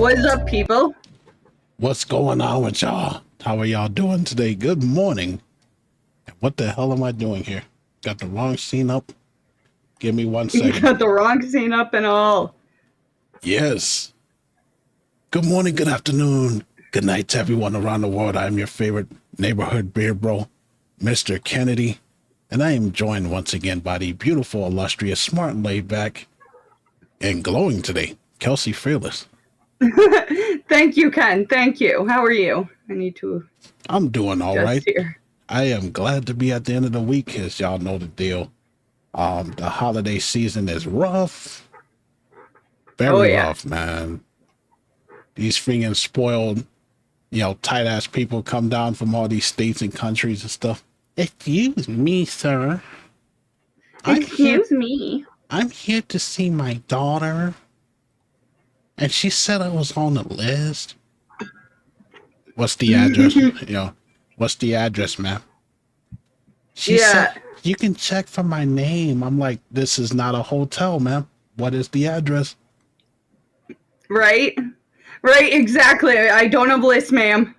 What's up, people? What's going on with y'all? How are y'all doing today? Good morning. What the hell am I doing here? Got the wrong scene up? Give me 1 You second. got the wrong scene up and all. Yes. Good morning, good afternoon, good night to everyone around the world. I am your favorite neighborhood beer bro, Mr. Kennedy, and I am joined once again by the beautiful, illustrious, smart, and laid back, and glowing today, Kelsey Fearless. Thank you, Ken. Thank you. How are you? I need to I'm doing all adjust right. here. I am glad to be at the end of the week, as y'all know the deal. The holiday season is rough. Very rough, man. These freaking spoiled, tight-ass people come down from all these states and countries and stuff. Excuse me, sir. Excuse me. I'm here to see my daughter. And she said I was on the list. What's the address? What's the address, ma'am? She said, you can check for my name. I'm like, this is not a hotel, ma'am. What is the address? Right, exactly. I don't have lists, ma'am.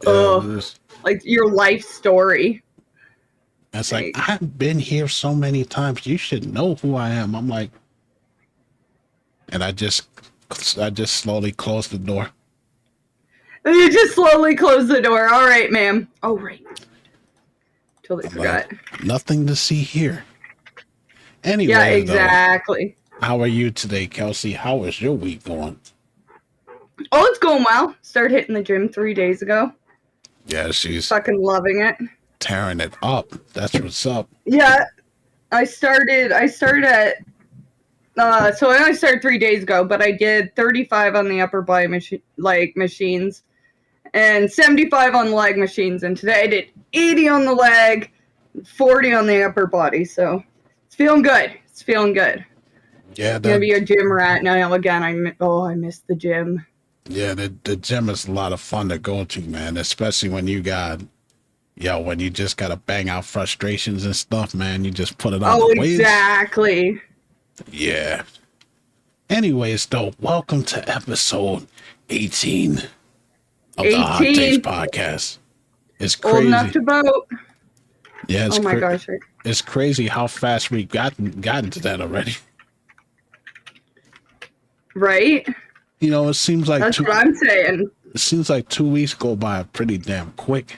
Like your life story. It's like, I've been here so many times. You should know who I am. I'm like, and I just slowly closed the door. You just slowly close the door. All right, ma'am. Oh, right. Totally forgot. Like, nothing to see here. Anyway, yeah, exactly. Though, how are you today, Kelsey? How is your week going? Oh, it's going well. Started hitting the gym 3 days ago. Yeah, she's fucking loving it. Tearing it up. That's what's up. Yeah, I started at so I only started 3 days ago, but I did 35 on the upper body machines and 75 on the leg machines, and today I did 80 on the leg, 40 on the upper body. So it's feeling good. Yeah, I'm gonna be a gym rat now again. I miss the gym. Yeah, the gym is a lot of fun to go to, man. Especially when you got, when you just gotta bang out frustrations and stuff, man. You just put it on the weights. Oh, exactly. Yeah. Anyways, though, welcome to episode 18 of the Hot Takes podcast. It's crazy. Old enough to vote. Yeah, it's my gosh. It's crazy how fast we've gotten to that already. Right? It seems like that's what I'm saying. It seems like 2 weeks go by pretty damn quick.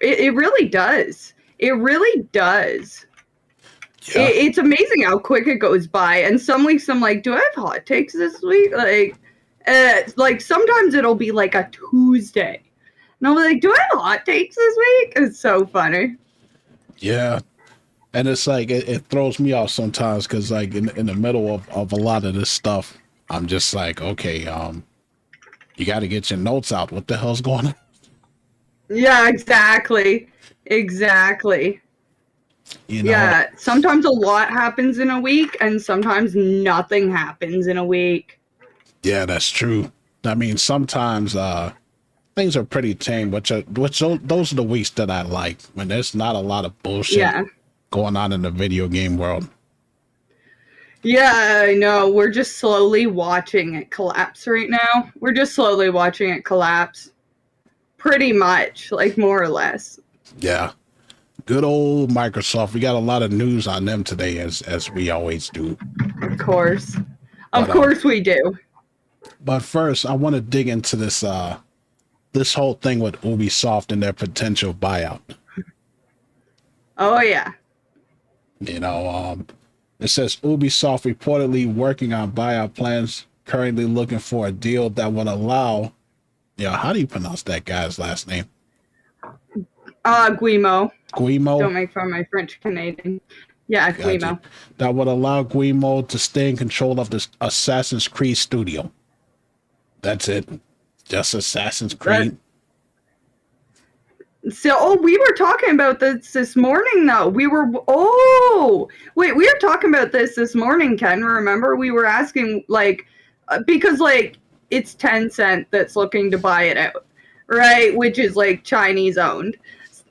It really does. It really does. Yeah. It's amazing how quick it goes by. And some weeks I'm like, do I have hot takes this week? Like sometimes it'll be like a Tuesday. And I'll be like, do I have hot takes this week? It's so funny. Yeah. And it's like, it throws me off sometimes because like in the middle of a lot of this stuff, I'm just like, okay, you got to get your notes out. What the hell's going on? Yeah, exactly. Yeah, sometimes a lot happens in a week and sometimes nothing happens in a week. Yeah, that's true. I mean, sometimes things are pretty tame, which those are the weeks that I like, when there's not a lot of bullshit going on in the video game world. Yeah, I know. We're just slowly watching it collapse right now. Pretty much, like more or less. Yeah. Good old Microsoft. We got a lot of news on them today, as we always do. Of course. Of course we do. But first, I want to dig into this whole thing with Ubisoft and their potential buyout. Oh, yeah. It says Ubisoft reportedly working on buyout plans, currently looking for a deal that would allow, how do you pronounce that guy's last name? Guillemot. Guillemot? Don't make fun of my French Canadian. Yeah, Guillemot. That would allow Guillemot to stay in control of this Assassin's Creed studio. That's it. Just Assassin's Creed. So, we were talking about this morning, though. We were talking about this morning, Ken. Remember, we were asking, because, it's Tencent that's looking to buy it out, right? Which is, Chinese owned.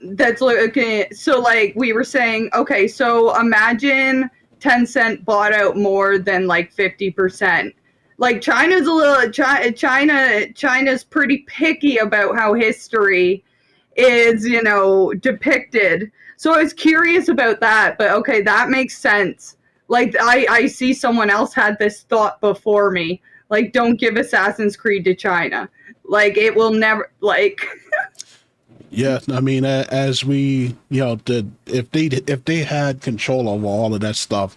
That's looking, so, we were saying, okay, so imagine Tencent bought out more than like 50%. Like China's a little China's pretty picky about how history is, you know, depicted. So I was curious about that, but okay, that makes sense. Like I see someone else had this thought before me. Like, don't give Assassin's Creed to China. Like, it will never, like. Yeah, I mean, as we, you know, if they had control over all of that stuff,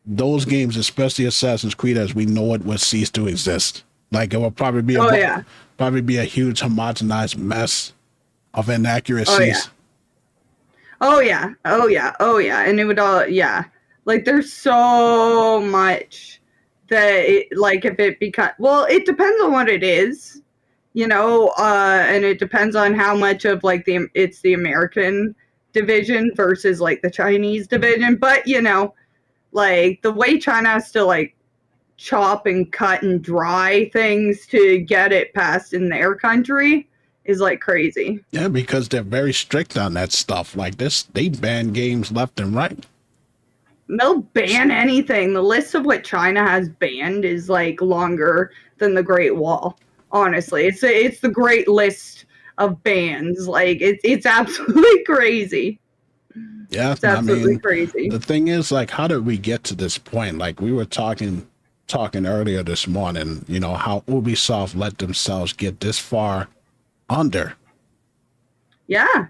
those games, especially Assassin's Creed as we know it, would cease to exist. Like, it would probably be probably be a huge homogenized mess of inaccuracies. Oh yeah. And it would all, yeah. Like, there's so much that, like, if it becomes, well, it depends on what it is, you know, and it depends on how much of, like, it's the American division versus, like, the Chinese division. But, you know, like, the way China has to, like, chop and cut and dry things to get it passed in their country is, like, crazy. Yeah, because they're very strict on that stuff. Like this, they ban games left and right. They'll ban anything. The list of what China has banned is, like, longer than the Great Wall. Honestly, it's the great list of bans. Like, it's absolutely crazy. Yeah, It's absolutely I mean, crazy. the thing is, like, how did we get to this point? Like, we were talking earlier this morning, you know, how Ubisoft let themselves get this far under. Yeah.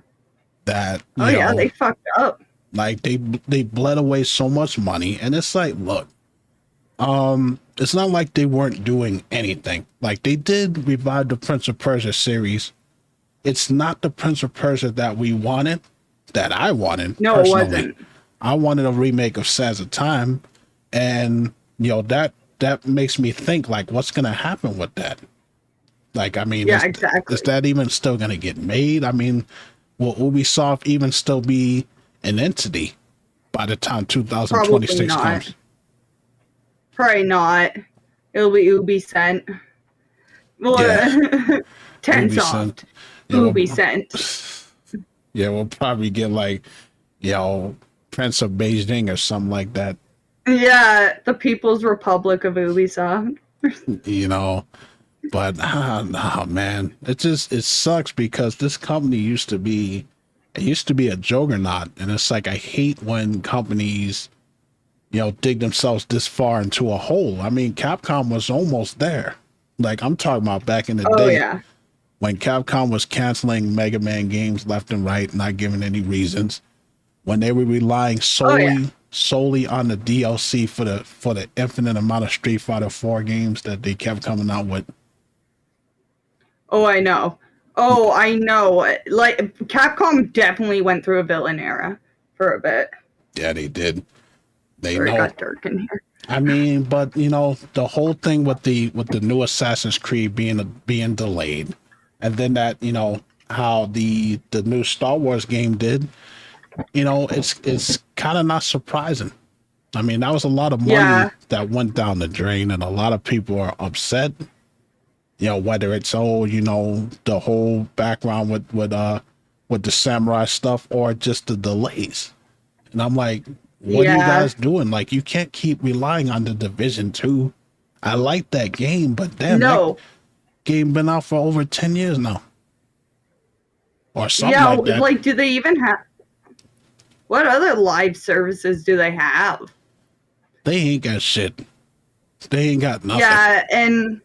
That, oh yeah, they fucked up. Like, they bled away so much money, and it's like, look, it's not like they weren't doing anything. Like, they did revive the Prince of Persia series. It's not the Prince of Persia that we wanted, that I wanted. No, personally. it wasn't. I wanted a remake of Sands of Time, and you know that makes me think, like, what's gonna happen with that? Like, I mean, yeah, exactly. Is that even still gonna get made? I mean, will Ubisoft even still be an entity by the time 2026 comes? Probably not. It'll be Ubisoft. Well, Yeah. Tensoft. Ubisoft. Yeah, we'll probably get, like, you know, Prince of Beijing or something like that. Yeah, the People's Republic of Ubisoft. You know, but man, it sucks because this company used to be a juggernaut, and it's like, I hate when companies, you know, dig themselves this far into a hole. I mean, Capcom was almost there. Like, I'm talking about back in the day. Yeah. When Capcom was canceling Mega Man games left and right, not giving any reasons, when they were relying solely on the DLC for the infinite amount of Street Fighter 4 games that they kept coming out with. Oh, I know. Like, Capcom definitely went through a villain era for a bit. Yeah, they did. It got dark in here. I mean, but you know, the whole thing with the new Assassin's Creed being delayed, and then that, you know, how the new Star Wars game did, you know, it's kind of not surprising. I mean, that was a lot of money that went down the drain, and a lot of people are upset. You know, whether it's, you know, the whole background with the samurai stuff, or just the delays. And I'm like, what are you guys doing? Like, you can't keep relying on the Division 2. I like that game, but damn, that game been out for over 10 years now. Or something like that. Like, do they even have... What other live services do they have? They ain't got shit. They ain't got nothing. Yeah, and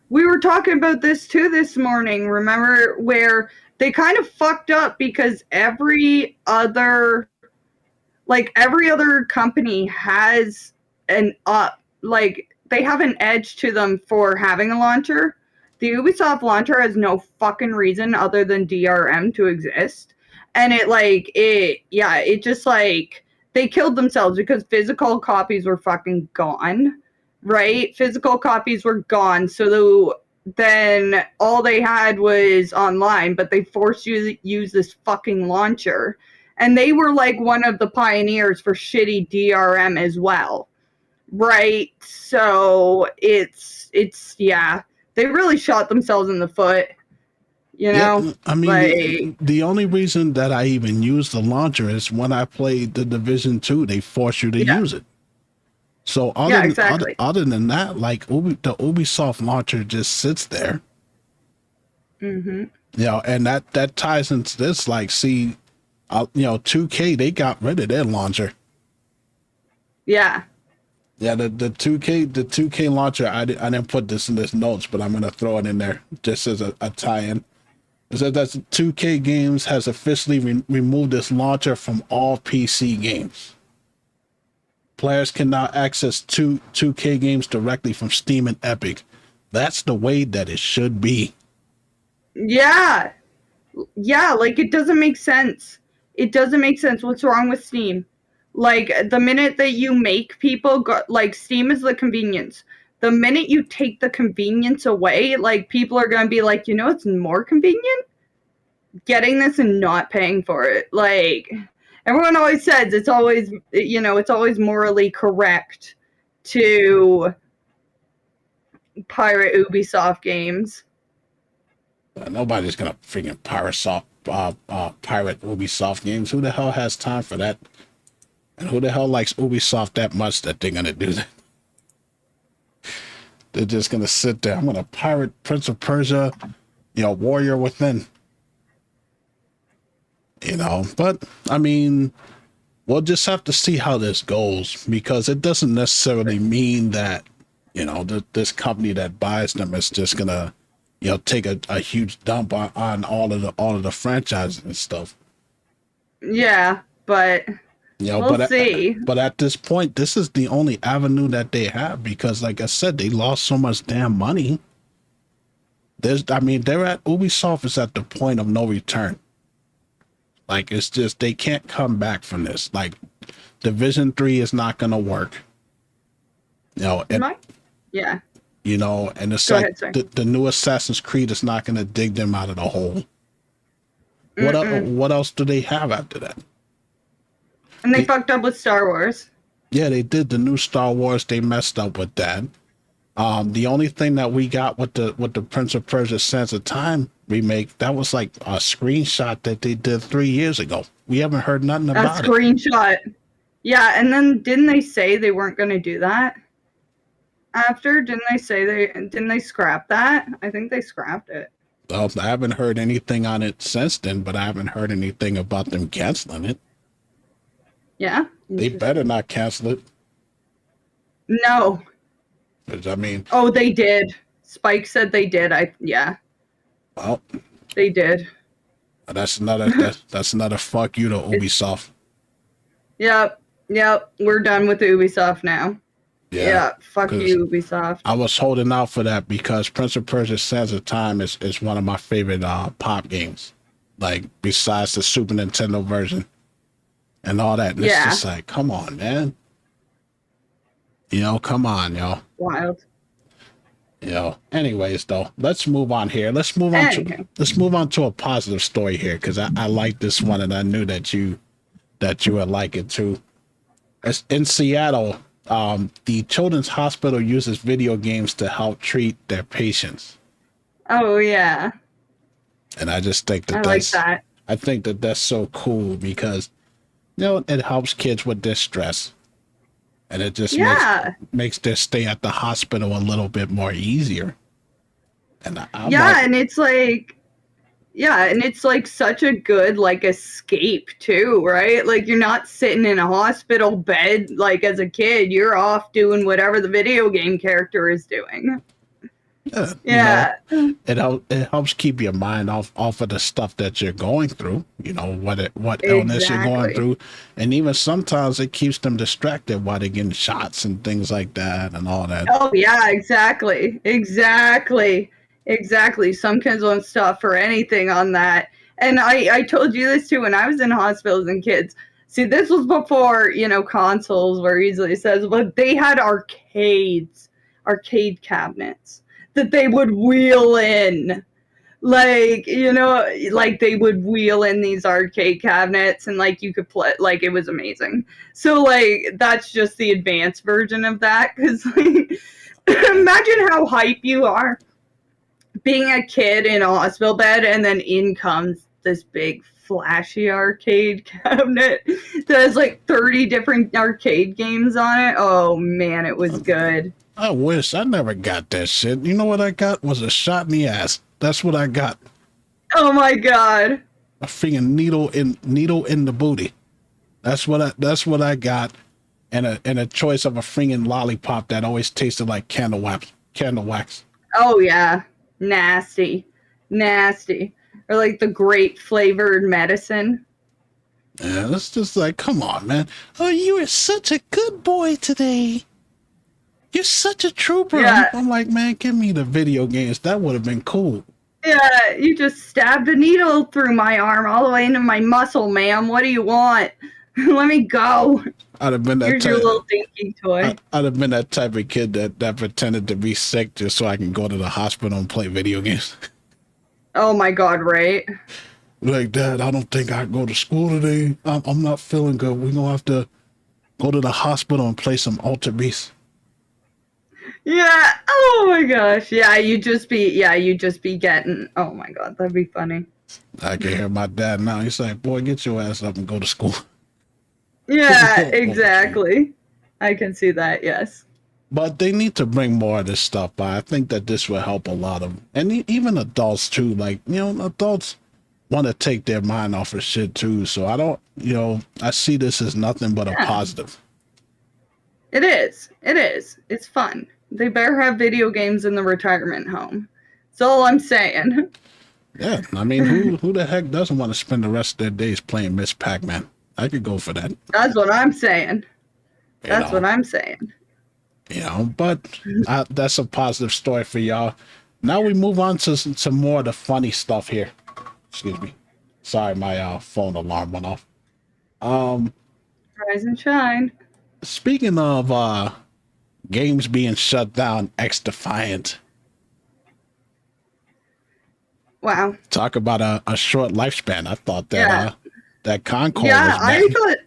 we were talking about this too this morning, remember, where they kind of fucked up because every other company has they have an edge to them for having a launcher. The Ubisoft launcher has no fucking reason other than DRM to exist. And it just, like, they killed themselves because physical copies were fucking gone, right? Physical copies were gone. So then all they had was online, but they forced you to use this fucking launcher. And they were, like, one of the pioneers for shitty DRM as well, right? So it's they really shot themselves in the foot. You know, yeah, I mean, the only reason that I even use the launcher is when I played the Division 2, they force you to use it. So Yeah, exactly. other than that, like the Ubisoft launcher just sits there. Mm-hmm. You know, and that ties into this. Like, see, you know, 2K, they got rid of their launcher. Yeah. Yeah, the 2K launcher. I didn't put this in this notes, but I'm gonna throw it in there just as a tie-in. It says that 2K Games has officially removed this launcher from all PC games. Players can now access 2K games directly from Steam and Epic. That's the way that it should be. Yeah. Yeah, like it doesn't make sense. It doesn't make sense. What's wrong with Steam? Like the minute that you make people go, like Steam is the convenience. The minute you take the convenience away, like people are gonna be like, you know, it's more convenient getting this and not paying for it. Like everyone always says, it's always, you know, it's always morally correct to pirate Ubisoft games. Nobody's gonna freaking pirate Ubisoft games. Who the hell has time for that? And who the hell likes Ubisoft that much that they're gonna do that? They're just gonna sit there. I'm gonna pirate Prince of Persia, you know, Warrior Within. You know, but I mean, we'll just have to see how this goes because it doesn't necessarily mean that, you know, this company that buys them is just gonna, you know, take a huge dump on all of the franchises and stuff. Yeah, but You know, we'll see. But at this point, this is the only avenue that they have because, like I said, they lost so much damn money. I mean, Ubisoft is at the point of no return. Like, it's just, they can't come back from this. Like, Division 3 is not going to work. You know, yeah. You know, and it's Go like ahead, the new Assassin's Creed is not going to dig them out of the hole. What else do they have after that? And they fucked up with Star Wars. Yeah, they did the new Star Wars. They messed up with that. The only thing that we got with the Prince of Persia: Sands of Time remake, that was like a screenshot that they did 3 years ago. We haven't heard nothing about it. A screenshot. Yeah, and then didn't they say they weren't going to do that? After didn't they scrap that? I think they scrapped it. Well, I haven't heard anything on it since then, but I haven't heard anything about them canceling it. Yeah. They better not cancel it. No. I mean, oh, they did. Spike said they did. Well, they did. That's another fuck you to Ubisoft. Yep. We're done with the Ubisoft now. Yeah. Fuck you, Ubisoft. I was holding out for that because Prince of Persia: Sands of Time is one of my favorite pop games. Like besides the Super Nintendo version and all that. And it's just like, come on, man. You know, come on, y'all. Wild. You know. Anyways, though, let's move on here. Let's move on to a positive story here because I like this one and I knew that you would like it too. It's in Seattle. The Children's Hospital uses video games to help treat their patients. Oh yeah. And I just think that I think that that's so cool because, you know, it helps kids with their stress. And it just makes their stay at the hospital a little bit more easier. And and it's like such a good like escape too, right? Like you're not sitting in a hospital bed like as a kid. You're off doing whatever the video game character is doing. Yeah. You know, it helps keep your mind off of the stuff that you're going through, you know, what illness you're going through. And even sometimes it keeps them distracted while they're getting shots and things like that and all that. Oh yeah, exactly. Some kids won't stop for anything on that. And I told you this too when I was in hospitals and kids. See, this was before, you know, consoles were easily accessible, but they had arcade cabinets that they would wheel in. Like, you know, like they would wheel in these arcade cabinets and like you could play, like it was amazing. So like that's just the advanced version of that because like imagine how hype you are being a kid in a hospital bed and then in comes this big flashy arcade cabinet that has like 30 different arcade games on it. Oh man, it was good. I wish I never got that shit. You know what I got was a shot in the ass. That's what I got. Oh my god. A freaking needle in the booty. That's what I got. And a choice of a freaking lollipop that always tasted like candle wax. Oh yeah. Nasty. Or like the grape flavored medicine. Yeah, it's just like, come on, man. Oh, you are such a good boy today. You're such a trooper. Yeah. I'm like, man, give me the video games. That would have been cool. Yeah, you just stabbed a needle through my arm all the way into my muscle, ma'am. What do you want? Let me go. I'd have been that Here's your little dinky toy. I'd have been that type of kid that pretended to be sick just so I can go to the hospital and play video games. Oh my god, right? Like, Dad, I don't think I can go to school today. I'm not feeling good. We're gonna have to go to the hospital and play some Alter Beast. Yeah. Oh my gosh. Yeah, you just be getting. Oh my god, that'd be funny. I can hear my dad now. He's like, boy, get your ass up and go to school. Yeah, exactly. I can see that, yes. But they need to bring more of this stuff by. I think that this will help a lot of, and even adults too. Like, adults want to take their mind off of shit too. So I see this as nothing but a positive. It is. It's fun. They better have video games in the retirement home. That's all I'm saying. Yeah, I mean, who the heck doesn't want to spend the rest of their days playing Miss Pac-Man? I could go for that. That's what I'm saying. What I'm saying. But that's a positive story for y'all. Now we move on to some more of the funny stuff here. Excuse me. Sorry, my phone alarm went off. Rise and shine. Speaking of games being shut down, X-Defiant. Wow. Talk about a short lifespan. I thought that that Concord was bad.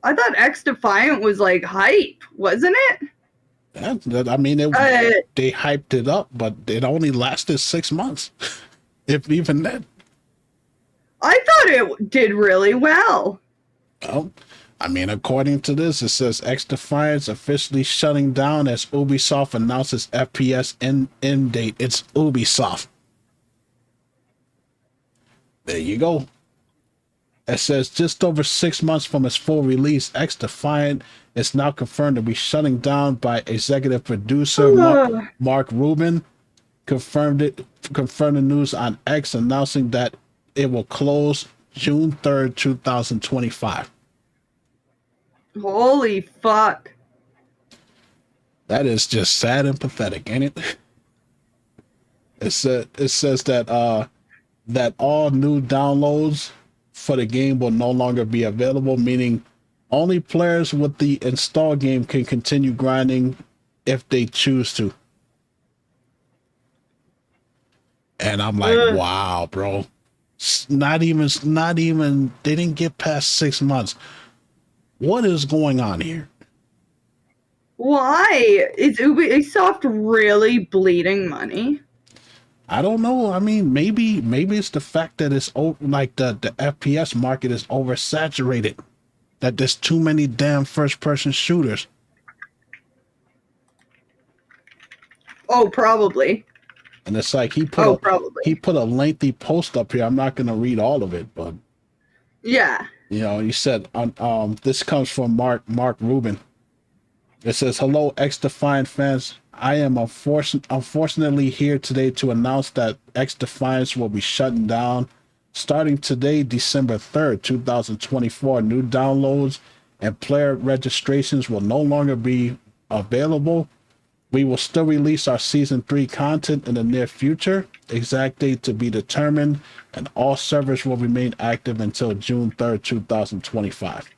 I thought X-Defiant was like hype, wasn't it? I mean, they hyped it up, but it only lasted 6 months, if even that. I thought it did really well. Well, I mean, according to this, it says X-Defiant's officially shutting down as Ubisoft announces FPS end date. It's Ubisoft. There you go. It says just over 6 months from its full release, X-Defiant is now confirmed to be shutting down by executive producer Mark Rubin. Confirmed the news on X, announcing that it will close June 3rd, 2025. Holy fuck. That is just sad and pathetic, ain't it? It says that that all new downloads for the game will no longer be available, meaning only players with the install game can continue grinding if they choose to. And I'm like, wow, bro. Not even, they didn't get past 6 months. What is going on here? Why? Is Ubisoft really bleeding money? I don't know. I mean, maybe it's the fact that it's like the FPS market is oversaturated. That there's too many damn first-person shooters. Oh, probably. And it's like he put a lengthy post up here. I'm not going to read all of it, but yeah. He said this comes from Mark Rubin. It says, "Hello, X-Defiant fans. I am unfortunately here today to announce that X-Defiance will be shutting down starting today, December 3rd, 2024. New downloads and player registrations will no longer be available. We will still release our Season 3 content in the near future. Exact date to be determined, and all servers will remain active until June 3rd, 2025.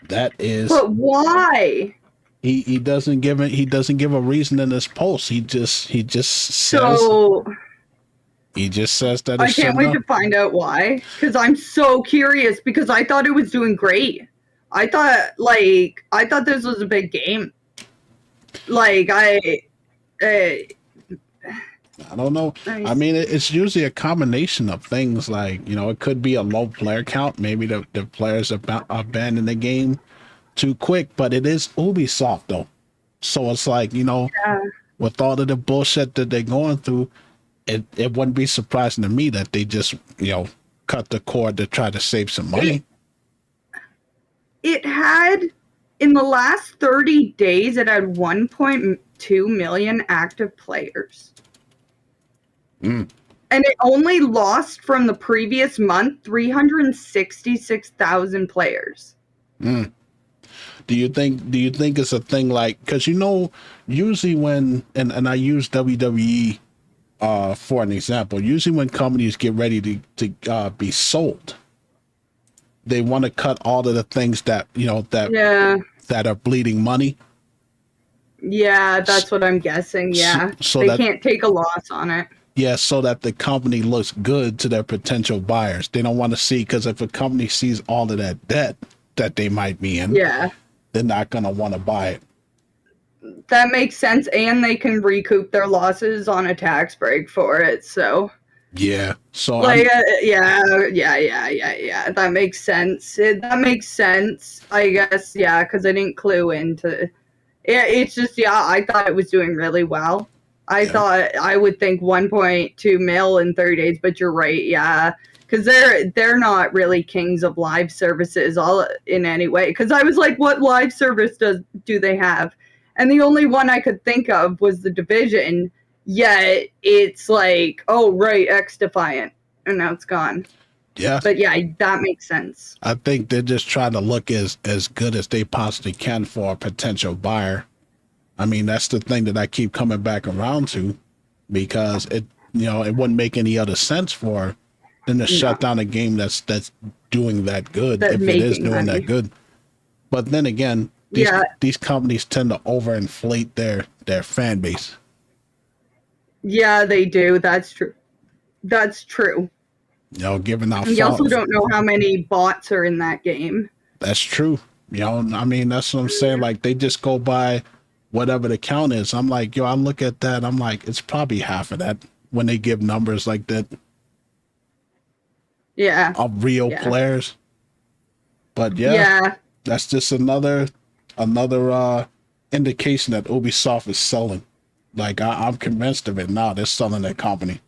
That is. But why? He doesn't give a reason in this post. He just says. So he just says that. I can't wait to find out why, because I'm so curious. Because I thought it was doing great. I thought this was a big game. Like I don't know. I Nice. mean, it's usually a combination of things. Like, it could be a low player count. Maybe the players abandon the game too quick. But it is Ubisoft though, so it's like, Yeah. with all of the bullshit that they're going through, it wouldn't be surprising to me that they just cut the cord to try to save some money. It had, in the last 30 days, it had 1.2 million active players. Mm. And it only lost from the previous month 366,000 players. Mm. Do you think it's a thing like, because usually when, and I use WWE for an example, usually when companies get ready to be sold, they want to cut all of the things that that are bleeding money. Yeah, that's what I'm guessing. Yeah. So they that, can't take a loss on it. yeah, so that the company looks good to their potential buyers. They don't want to see, because if a company sees all of that debt that they might be in, Yeah. they're not going to want to buy it. That makes sense, and they can recoup their losses on a tax break for it. So yeah, so yeah. That makes sense. That makes sense, I guess. Yeah, because I didn't clue into. Yeah, it's just I thought it was doing really well. I thought I would think 1.2 mil in 30 days, but you're right. Yeah, because they're not really kings of live services all in any way. Because I was like, what live service do they have? And the only one I could think of was The Division. Yet it's like, oh right, X Defiant, and now it's gone. yeah, But yeah, that makes sense. I think they're just trying to look as good as they possibly can for a potential buyer. I mean, that's the thing that I keep coming back around to, because it wouldn't make any other sense for them to shut down a game that's doing that good, if it is doing that good. But then again, these companies tend to overinflate their fan base. Yeah, they do. That's true. That's true. Giving out. You also don't know how many bots are in that game. That's true. I mean, that's what I'm saying. Like, they just go by whatever the count is. I'm like, I look at that. I'm like, it's probably half of that when they give numbers like that. Yeah. Of real players. But that's just another indication that Ubisoft is selling. Like, I'm convinced of it now. They're selling their company.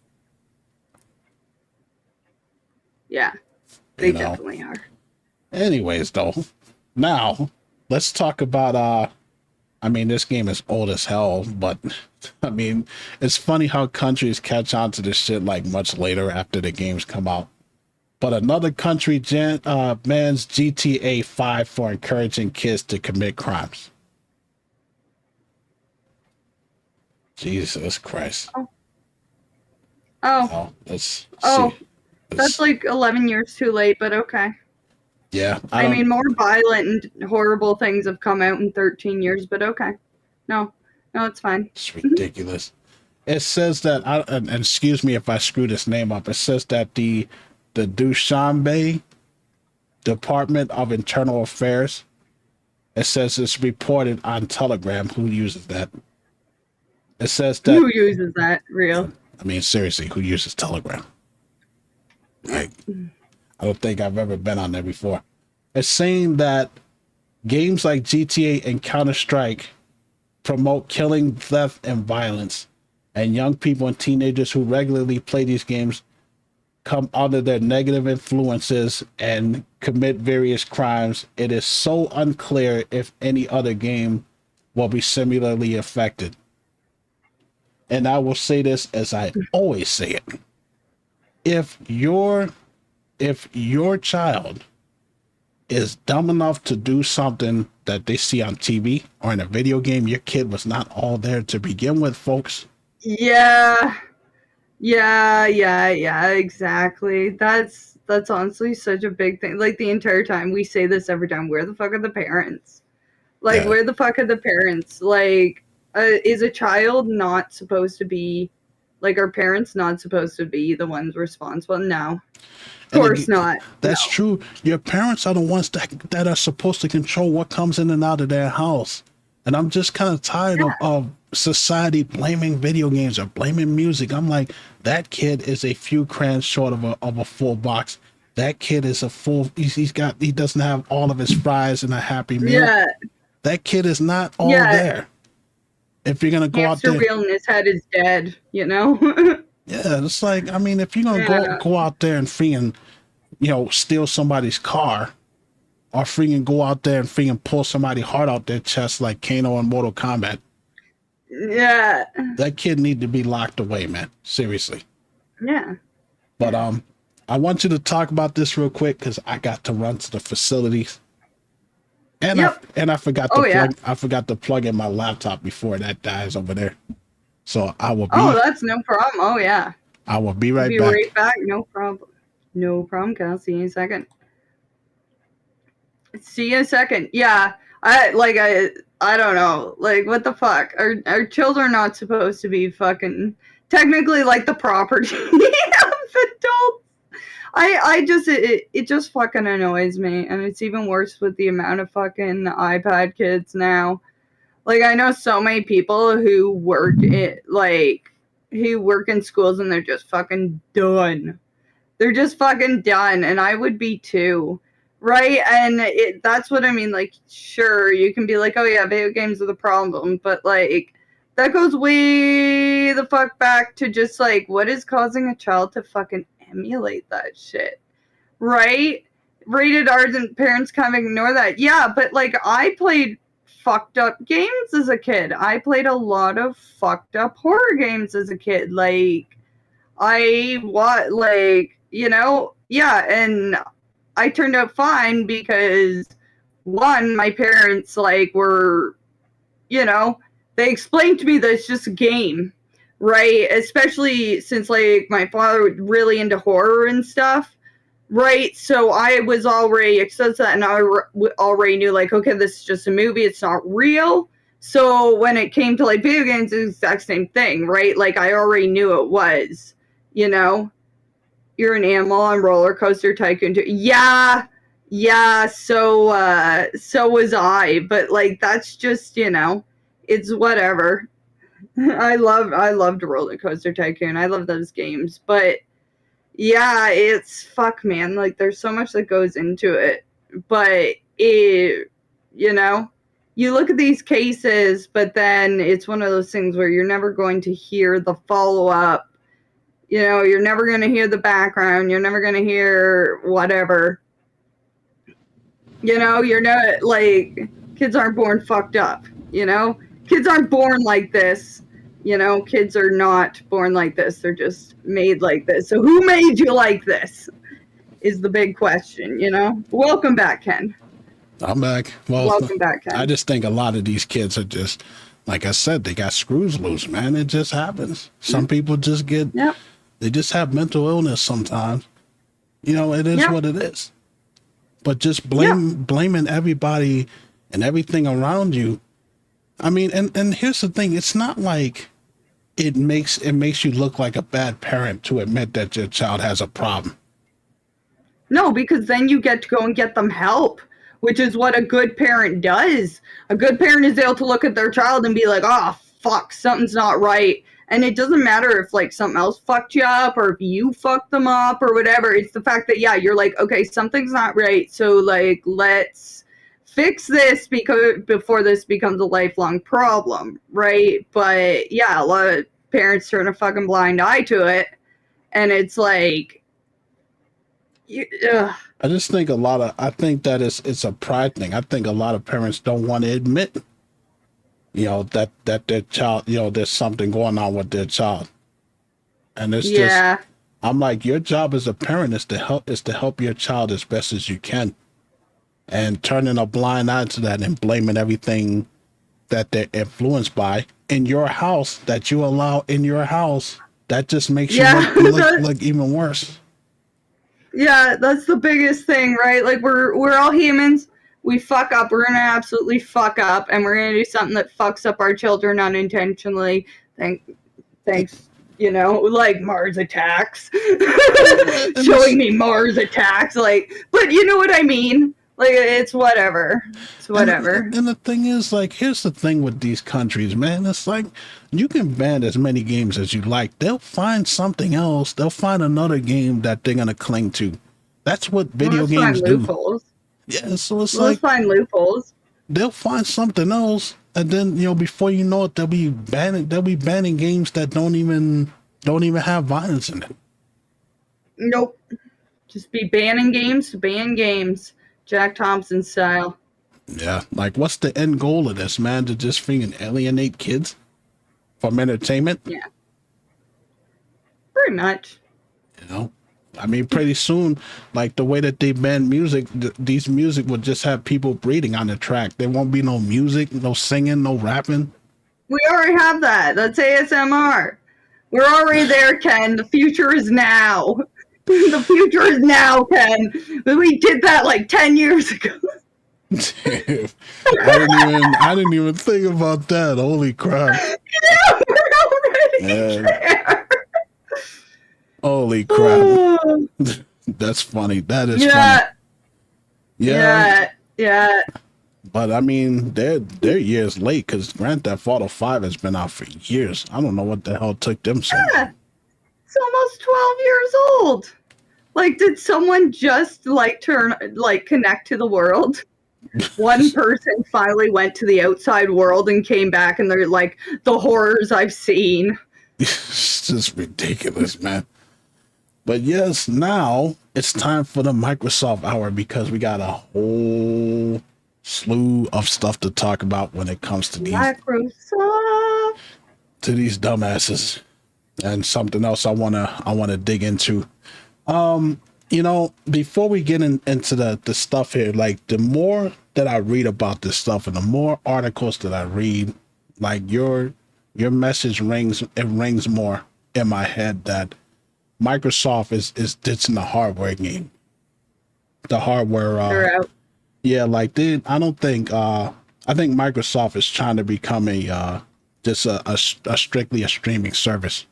Yeah, they definitely are. Anyways, though, now let's talk about I mean, this game is old as hell, but I mean, it's funny how countries catch on to this shit like much later after the games come out. But another country bans GTA 5 for encouraging kids to commit crimes. Jesus Christ. Let's see. That's like 11 years too late, but okay. Yeah. I mean, more violent and horrible things have come out in 13 years, but okay. No, it's fine. It's ridiculous. It says that, and excuse me if I screw this name up, it says that the Dushanbe Department of Internal Affairs, it says it's reported on Telegram. Who uses that? It says that. Who uses that? Real? I mean, seriously, who uses Telegram? Like, I don't think I've ever been on there before. It's saying that games like GTA and Counter-Strike promote killing, theft, and violence, and young people and teenagers who regularly play these games come under their negative influences and commit various crimes. It is so unclear if any other game will be similarly affected. And I will say this as I always say it. If your child is dumb enough to do something that they see on TV or in a video game, your kid was not all there to begin with, folks. Yeah, exactly. That's honestly such a big thing. Like, the entire time we say this every time, where the fuck are the parents? Like, where the fuck are the parents? Like, is a child not supposed to be, like, are parents not supposed to be the ones responsible? No. Of course not. That's true. Your parents are the ones that are supposed to control what comes in and out of their house. And I'm just kind of tired of society blaming video games or blaming music. I'm like, that kid is a few crayons short of a full box. That kid is a full. He doesn't have all of his fries in a Happy Meal. Yeah. That kid is not all Yeah. there. If you're gonna go Hamster out there, wheel in his head is dead. You know. yeah, it's like, I mean, if you're gonna Yeah. go out there and freaking, steal somebody's car, or freaking go out there and freaking pull somebody's heart out their chest like Kano in Mortal Kombat. Yeah. That kid need to be locked away, man. Seriously. Yeah. But I want you to talk about this real quick because I got to run to the facilities. And I forgot to I forgot to plug in my laptop before that dies over there. So I will be that's no problem. Oh yeah. I will be right Be back. right back. No problem. No problem, Kelsey. See you in a second. See you in a second. Yeah. I don't know. Like, what the fuck? Our children not supposed to be fucking technically like the property of adults. I just it just fucking annoys me, and it's even worse with the amount of fucking iPad kids now. Like, I know so many people who work in schools and they're just fucking done. They're just fucking done, and I would be too. Right? And that's what I mean. Like, sure, you can be like, oh yeah, video games are the problem, but like, that goes way the fuck back to just like, what is causing a child to fucking emulate that shit? Right? Rated R's and parents kind of ignore that. Yeah, but like, I played fucked up games as a kid. I played a lot of fucked up horror games as a kid. Like, yeah, and I turned out fine because, one, my parents, like, were, they explained to me that it's just a game, right? Especially since, like, my father was really into horror and stuff, right? So I was already exposed to that, and I already knew, like, okay, this is just a movie, it's not real. So when it came to, like, video games, it's the exact same thing, right? Like, I already knew it was, You're an animal on Roller Coaster Tycoon 2. Yeah, so was I. But, like, that's just, it's whatever. I loved Roller Coaster Tycoon. I love those games. But, yeah, it's, fuck, man. Like, there's so much that goes into it. But, you look at these cases, but then it's one of those things where you're never going to hear the follow-up. You're never going to hear the background. You're never going to hear whatever. You're not, like, kids aren't born fucked up, Kids aren't born like this. Kids are not born like this. They're just made like this. So who made you like this is the big question, Welcome back, Ken. I'm back. Well, welcome back, Ken. I just think a lot of these kids are just, like I said, they got screws loose, man. It just happens. Some people just get... Yep. They just have mental illness sometimes. It is what it is. But just blaming everybody and everything around you. I mean, and here's the thing. It's not like it makes you look like a bad parent to admit that your child has a problem. No, because then you get to go and get them help, which is what a good parent does. A good parent is able to look at their child and be like, oh, fuck, something's not right. And it doesn't matter if, like, something else fucked you up or if you fucked them up or whatever. It's the fact that, yeah, you're like, okay, something's not right. So, like, let's fix this before this becomes a lifelong problem, right? But, yeah, a lot of parents turn a fucking blind eye to it. And it's like... I just think I think that it's a pride thing. I think a lot of parents don't want to admit that their child, there's something going on with their child. And it's just, I'm like, your job as a parent is to help your child as best as you can. And turning a blind eye to that and blaming everything that they're influenced by in your house, that you allow in your house, that just makes you look even worse. Yeah, that's the biggest thing, right? Like, we're all humans. We fuck up. We're going to absolutely fuck up, and we're going to do something that fucks up our children unintentionally. Thanks, like Mars attacks. Showing me Mars attacks. Like, but you know what I mean? Like, it's whatever. It's whatever. And the thing is, like, here's the thing with these countries, man. It's like you can ban as many games as you like. They'll find something else. They'll find another game that they're gonna cling to. That's what video games do. Loopholes. Yeah, so it's Let's like find loopholes. they'll find something else, and then before you know it, they'll be banning games that don't even have violence in it. Nope. Just be banning games to ban games. Jack Thompson style. Yeah, like what's the end goal of this, man? To just freaking alienate kids from entertainment? Yeah. Pretty much. I mean, pretty soon, like the way that they ban music, these music will just have people breathing on the track. There won't be no music, no singing, no rapping. We already have that. That's ASMR. We're already there, Ken. The future is now. The future is now, Ken. We did that like 10 years ago. I didn't even think about that. Holy crap. Yeah, we're already there. Holy crap. That's funny. That is funny. Yeah. But I mean, they're years late because Grand Theft Auto 5 has been out for years. I don't know what the hell took them so long. It's almost 12 years old. Like, did someone just connect to the world? One person finally went to the outside world and came back, and they're like, the horrors I've seen. It's just ridiculous, man. But yes, now it's time for the Microsoft Hour because we got a whole slew of stuff to talk about when it comes to these dumbasses, and something else I wanna dig into. Before we get into the stuff here, like the more that I read about this stuff and the more articles that I read, like your message rings more in my head that Microsoft is ditching the hardware game. The hardware yeah, like I think Microsoft is trying to become just a strictly a streaming service.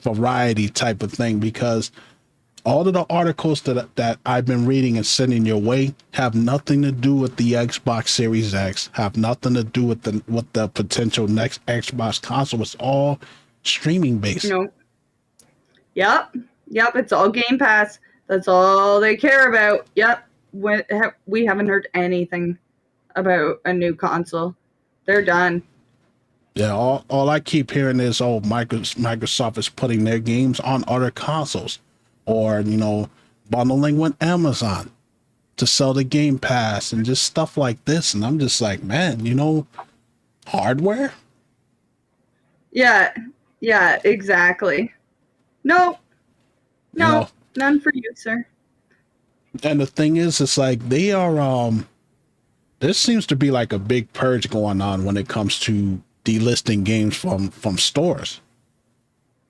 Variety type of thing, because all of the articles that I've been reading and sending your way have nothing to do with the Xbox Series X, have nothing to do with the potential next Xbox console. It's all streaming based. No. Yep. It's all Game Pass. That's all they care about. Yep. We haven't heard anything about a new console. They're done. Yeah, all I keep hearing is, Microsoft is putting their games on other consoles, or bundling with Amazon to sell the Game Pass and just stuff like this. And I'm just like, man, hardware. Yeah, exactly. No, none for you, sir. And the thing is, it's like they are. There seems to be like a big purge going on when it comes to delisting games from stores.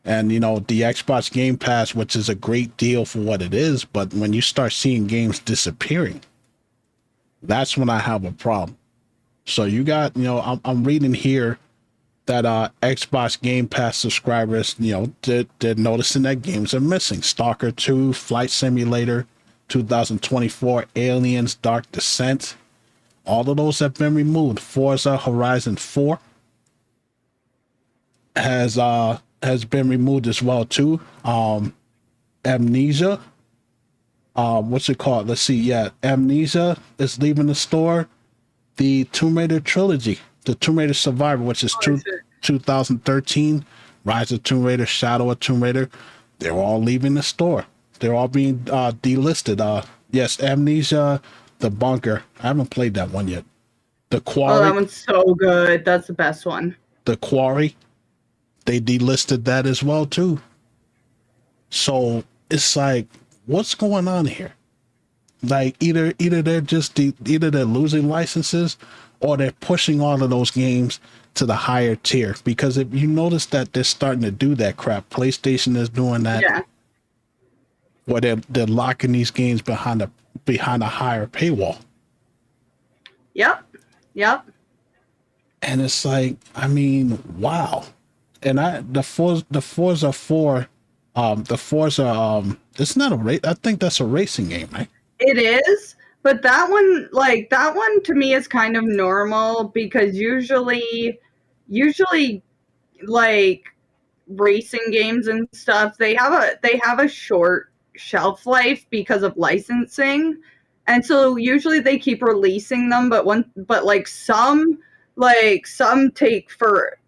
And the Xbox Game Pass, which is a great deal for what it is, but when you start seeing games disappearing, that's when I have a problem. So you got, I'm reading here that Xbox Game Pass subscribers, they're noticing that games are missing. Stalker 2, Flight Simulator, 2024, Aliens, Dark Descent. All of those have been removed. Forza Horizon 4 has been removed as well too. Amnesia, what's it called? Let's see. Yeah, Amnesia is leaving the store. The Tomb Raider trilogy, the Tomb Raider Survivor, which is 2013, Rise of Tomb Raider, Shadow of Tomb Raider, they're all leaving the store. They're all being delisted. Yes, Amnesia, The Bunker. I haven't played that one yet. The Quarry. Oh, that one's so good. That's the best one. The Quarry. They delisted that as well too. So it's like, what's going on here? Like either they're just either they're losing licenses, or they're pushing all of those games to the higher tier. Because if you notice that they're starting to do that crap, PlayStation is doing that. Yeah. Where they're locking these games behind a higher paywall. Yep. And it's like, I mean, wow. And the Forza 4, it's not a race. I think that's a racing game, right? It is, But that one to me is kind of normal because usually like racing games and stuff, they have a short shelf life because of licensing. And so usually they keep releasing them, but some take for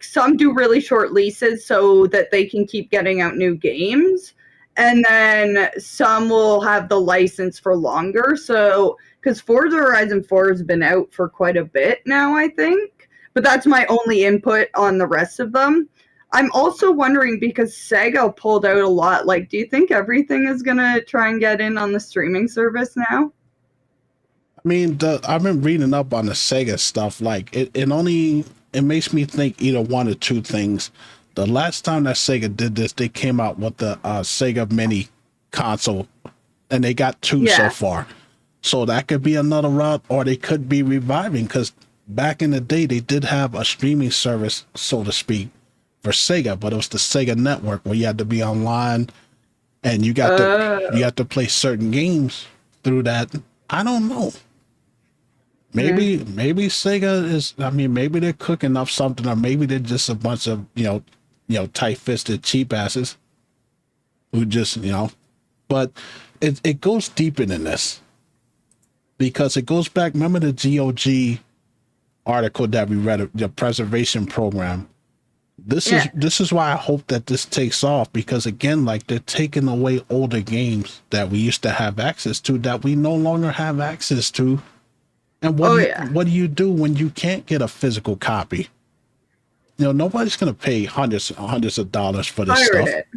some do really short leases so that they can keep getting out new games. And then some will have the license for longer. So because Forza Horizon 4 has been out for quite a bit now, I think. But that's my only input on the rest of them. I'm also wondering because Sega pulled out a lot. Like, do you think everything is gonna try and get in on the streaming service now? I mean, I've been reading up on the Sega stuff. Like, it makes me think either one or two things. The last time that Sega did this, they came out with the Sega Mini console, and they got two so Yeah. far. So that could be another route, or they could be reviving because back in the day they did have a streaming service, so to speak, for Sega, but it was the Sega Network where you had to be online and you got to play certain games through that. I don't know. Yeah. Maybe Sega is. I mean, maybe they're cooking up something, or maybe they're just a bunch of tight-fisted cheap asses who just But it goes deeper than this because it goes back. Remember the GOG article that we read, the preservation program. Yeah. This is why I hope that this takes off because again, like they're taking away older games that we used to have access to that we no longer have access to. And Oh yeah. what do you do when you can't get a physical copy? Nobody's gonna pay hundreds of dollars for this Pirate stuff. it.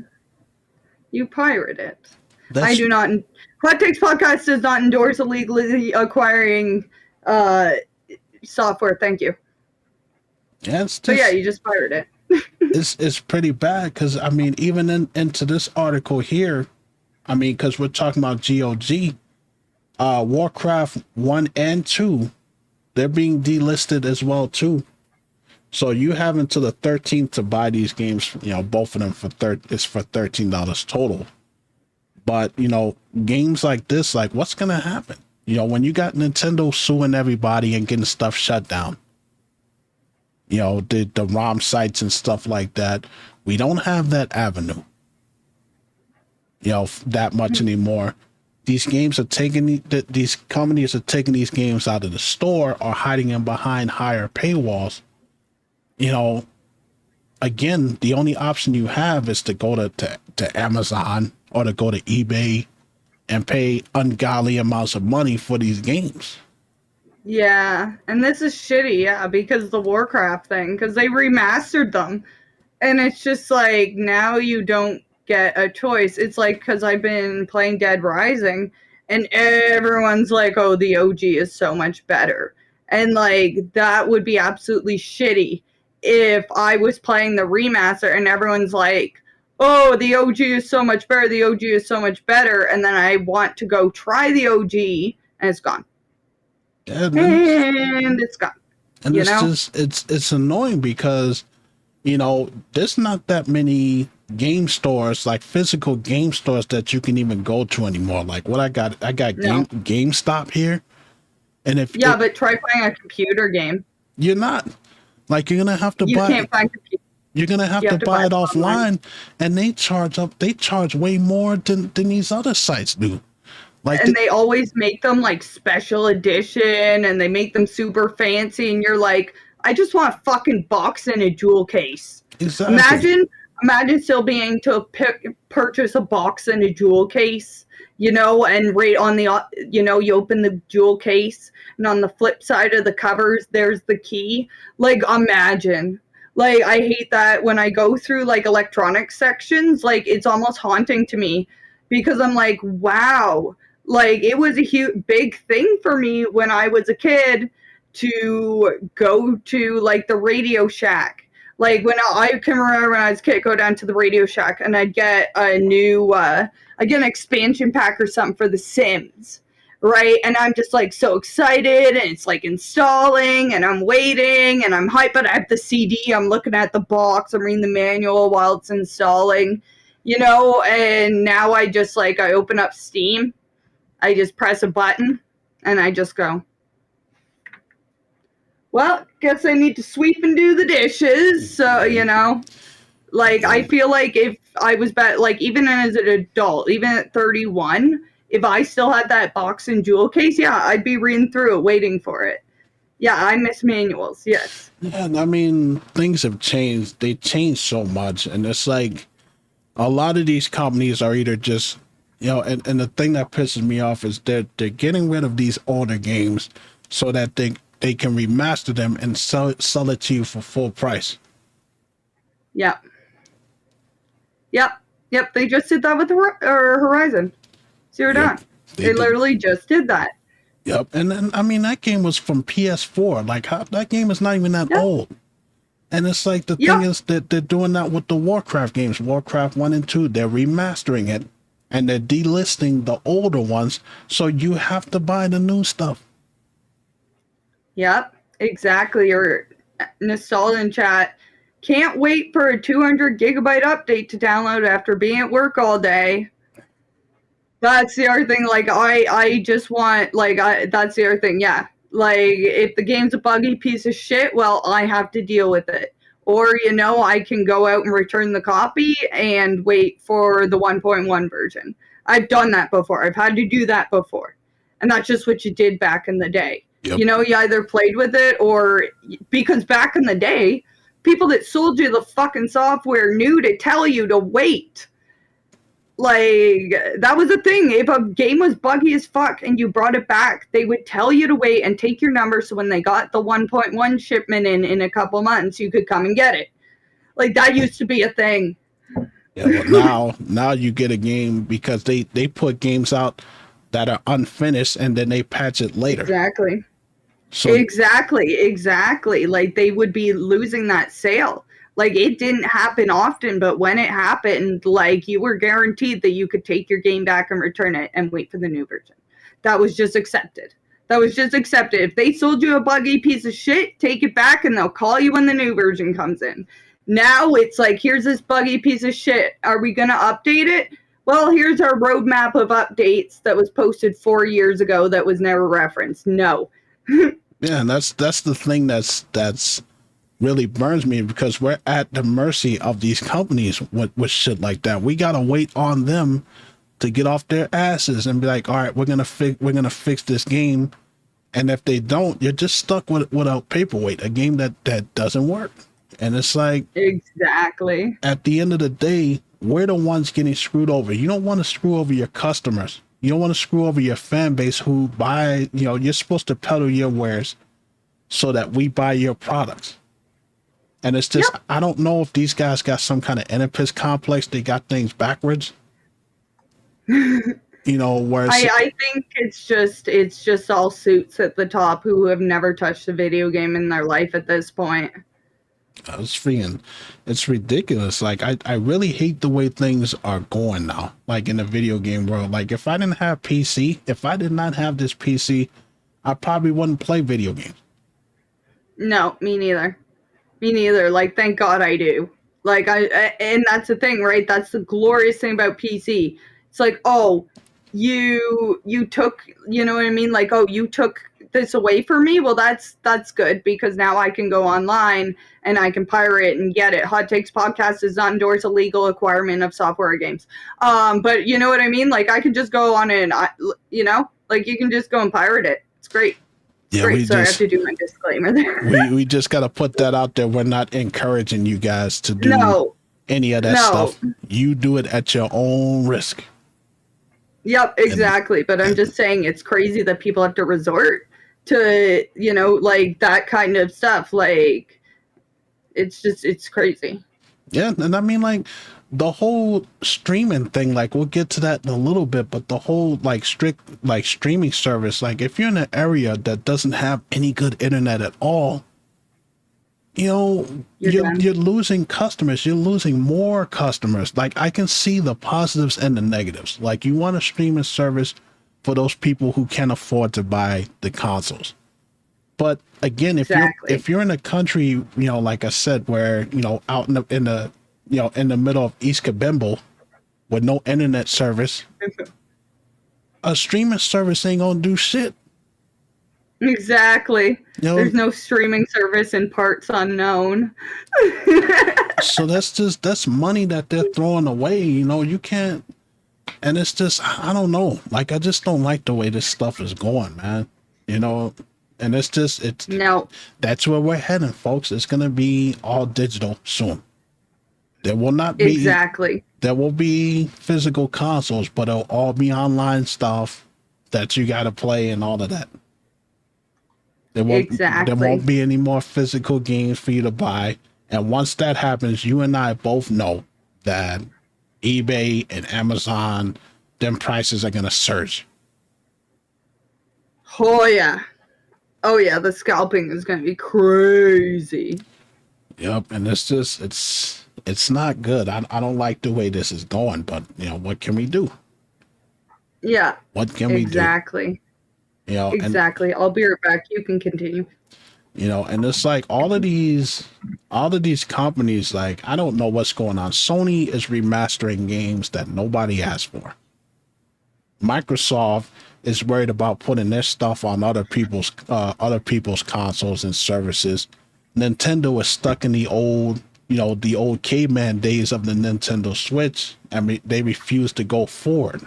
You pirate it. I That's do not. Hot Takes Podcast does not endorse illegally acquiring software. Thank you. yeah, it's So yeah, just you just pirate it. it's pretty bad because I mean even into this article here, I mean because we're talking about GOG, Warcraft 1 and 2, they're being delisted as well too. So you have until the 13th to buy these games. Both of them it's for $13 total. But games like this, like what's gonna happen? When you got Nintendo suing everybody and getting stuff shut down. The ROM sites and stuff like that. We don't have that avenue. That much anymore. These games are taking these companies are taking these games out of the store or hiding them behind higher paywalls. Again, the only option you have is to go to Amazon or to go to eBay and pay ungodly amounts of money for these games. Yeah, and this is shitty, yeah, because the Warcraft thing, because they remastered them. And it's just like, now you don't get a choice. It's like, because I've been playing Dead Rising, and everyone's like, oh, the OG is so much better. And like, that would be absolutely shitty if I was playing the remaster and everyone's like, oh, the OG is so much better, the OG is so much better, and then I want to go try the OG, and it's gone. And It's gone. and it's just it's annoying because there's not that many game stores, like physical game stores that you can even go to anymore. Like what I got No. GameStop here, and but try playing a computer game. you're not like you're gonna have to You buy. can't find computer. You're gonna have to buy it offline, and they charge way more than these other sites do. Like And they always make them like special edition, and they make them super fancy, and you're like, I just want a fucking box and a jewel case. exactly. Imagine still being able to purchase a box and a jewel case, and right on the, you open the jewel case, and on the flip side of the covers, there's the key. Like, imagine. Like, I hate that when I go through like electronic sections, like it's almost haunting to me because I'm like, wow, like it was a big thing for me when I was a kid to go to like the Radio Shack. Like when I can remember when I was a kid, go down to the Radio Shack and I'd get a new, I'd get an expansion pack or something for The Sims. Right. And I'm just like so excited and it's like installing and I'm waiting and I'm hyped, but I have the CD. I'm looking at the box. I'm reading the manual while it's installing, and now I just like, I open up Steam. I just press a button And I just go, well, guess I need to sweep and do the dishes. So, you know, like, I feel like if I was like, even as an adult, even at 31, if I still had that box and jewel case, yeah, I'd be reading through it, waiting for it. Yeah, I miss manuals, yes. And I mean, things have changed. They changed so much. And it's like a lot of these companies are either just, you know, and the thing that pisses me off is they're getting rid of these older games so that they can remaster them and sell it to you for full price. Yep. They just did that with Horizon Zero Dawn. They literally just did that. Yep. And then, I mean, that game was from PS4. Like, that game is not even that old. And it's like the thing is that they're doing that with the Warcraft games, Warcraft 1 and 2. They're remastering it and they're delisting the older ones. So you have to buy the new stuff. Yep, exactly. Or Nostalgia in chat. Can't wait for a 200 gigabyte update to download after being at work all day. That's the other thing. Like, I just want, like, that's the other thing. Yeah. Like, if the game's a buggy piece of shit, well, I have to deal with it. Or, you know, I can go out and return the copy and wait for the 1.1 version. I've done that before. I've had to do that before. And that's just what you did back in the day. Yep. You know, you either played with it or, because back in the day, people that sold you the fucking software knew to tell you to wait. Like, that was a thing. If a game was buggy as fuck and you brought it back, they would tell you to wait and take your number so when they got the 1.1 shipment in a couple months, you could come and get it. Like, that used to be a thing. Yeah, well, now you get a game because they put games out that are unfinished and then they patch it later. Exactly. So, exactly. Like, they would be losing that sale. Like, it didn't happen often, but when it happened, like, you were guaranteed that you could take your game back and return it and wait for the new version. That was just accepted. If they sold you a buggy piece of shit, take it back and they'll call you when the new version comes in. Now it's like, here's this buggy piece of shit. Are we going to update it? Well, here's our roadmap of updates that was posted 4 years ago that was never referenced. No. Yeah, and that's the thing that's really burns me, because we're at the mercy of these companies with shit like that. We gotta wait on them to get off their asses and be like, all right, we're gonna fix this game. And if they don't, you're just stuck with a paperweight, a game that doesn't work. And it's like, exactly, at the end of the day, we're the ones getting screwed over. You don't want to screw over your customers. You don't want to screw over your fan base who buy, you know, you're supposed to peddle your wares so that we buy your products. And it's just, I don't know if these guys got some kind of Oedipus complex. They got things backwards. You know, where I think it's just all suits at the top who have never touched a video game in their life at this point. It's ridiculous. Like, I really hate the way things are going now, like in the video game world. Like, if I didn't have PC, if I did not have this PC, I probably wouldn't play video games. No, me neither. Like, thank God I do. Like, and that's the thing, right? That's the glorious thing about PC. It's like, oh, you took, you know what I mean? Like, oh, you took this away from me. Well, that's good, because now I can go online and I can pirate and get it. Hot Takes Podcast does not endorse illegal acquirement of software games. But you know what I mean? Like, I can just go on and, you know, like, you can just go and pirate it. It's great. Yeah, I have to do my disclaimer there. We just got to put that out there. We're not encouraging you guys to do any of that stuff. You do it at your own risk. Yep, exactly. But I'm just saying, it's crazy that people have to resort to, you know, like, that kind of stuff. Like, it's crazy. Yeah, and I mean, like, the whole streaming thing, like, we'll get to that in a little bit, but the whole, like, strict, like, streaming service, like, if you're in an area that doesn't have any good internet at all, you know, you're losing customers. You're losing more customers. Like, I can see the positives and the negatives. Like, you want a streaming service for those people who can't afford to buy the consoles. But again, if you're in a country, you know, like I said, where, you know, out in the you know, in the middle of East Kabimbo with no internet service, a streaming service ain't gonna do shit. Exactly. You know, There's no streaming service in parts unknown. so that's money that they're throwing away. You know, you can't, and it's just I don't know. Like I just don't like the way this stuff is going, man. You know, and it's No. that's where we're heading, folks. It's gonna be all digital soon. There will not be Exactly. there will be physical consoles, but it'll all be online stuff that you got to play and all of that. There won't Exactly. be any more physical games for you to buy. And once that happens, you and I both know that eBay and Amazon, them prices are gonna surge. Oh yeah. Oh yeah, the scalping is gonna be crazy. Yep, and it's not good. I don't like the way this is going, but you know what can we do? Yeah. What can we do? Exactly. You know, Exactly. I'll be right back. You can continue. and it's like all of these companies, like I don't know what's going on. Sony is remastering games that nobody asked for. Microsoft is worried about putting their stuff on other people's consoles and services. Nintendo is stuck in the old caveman days of the Nintendo Switch, and they refuse to go forward.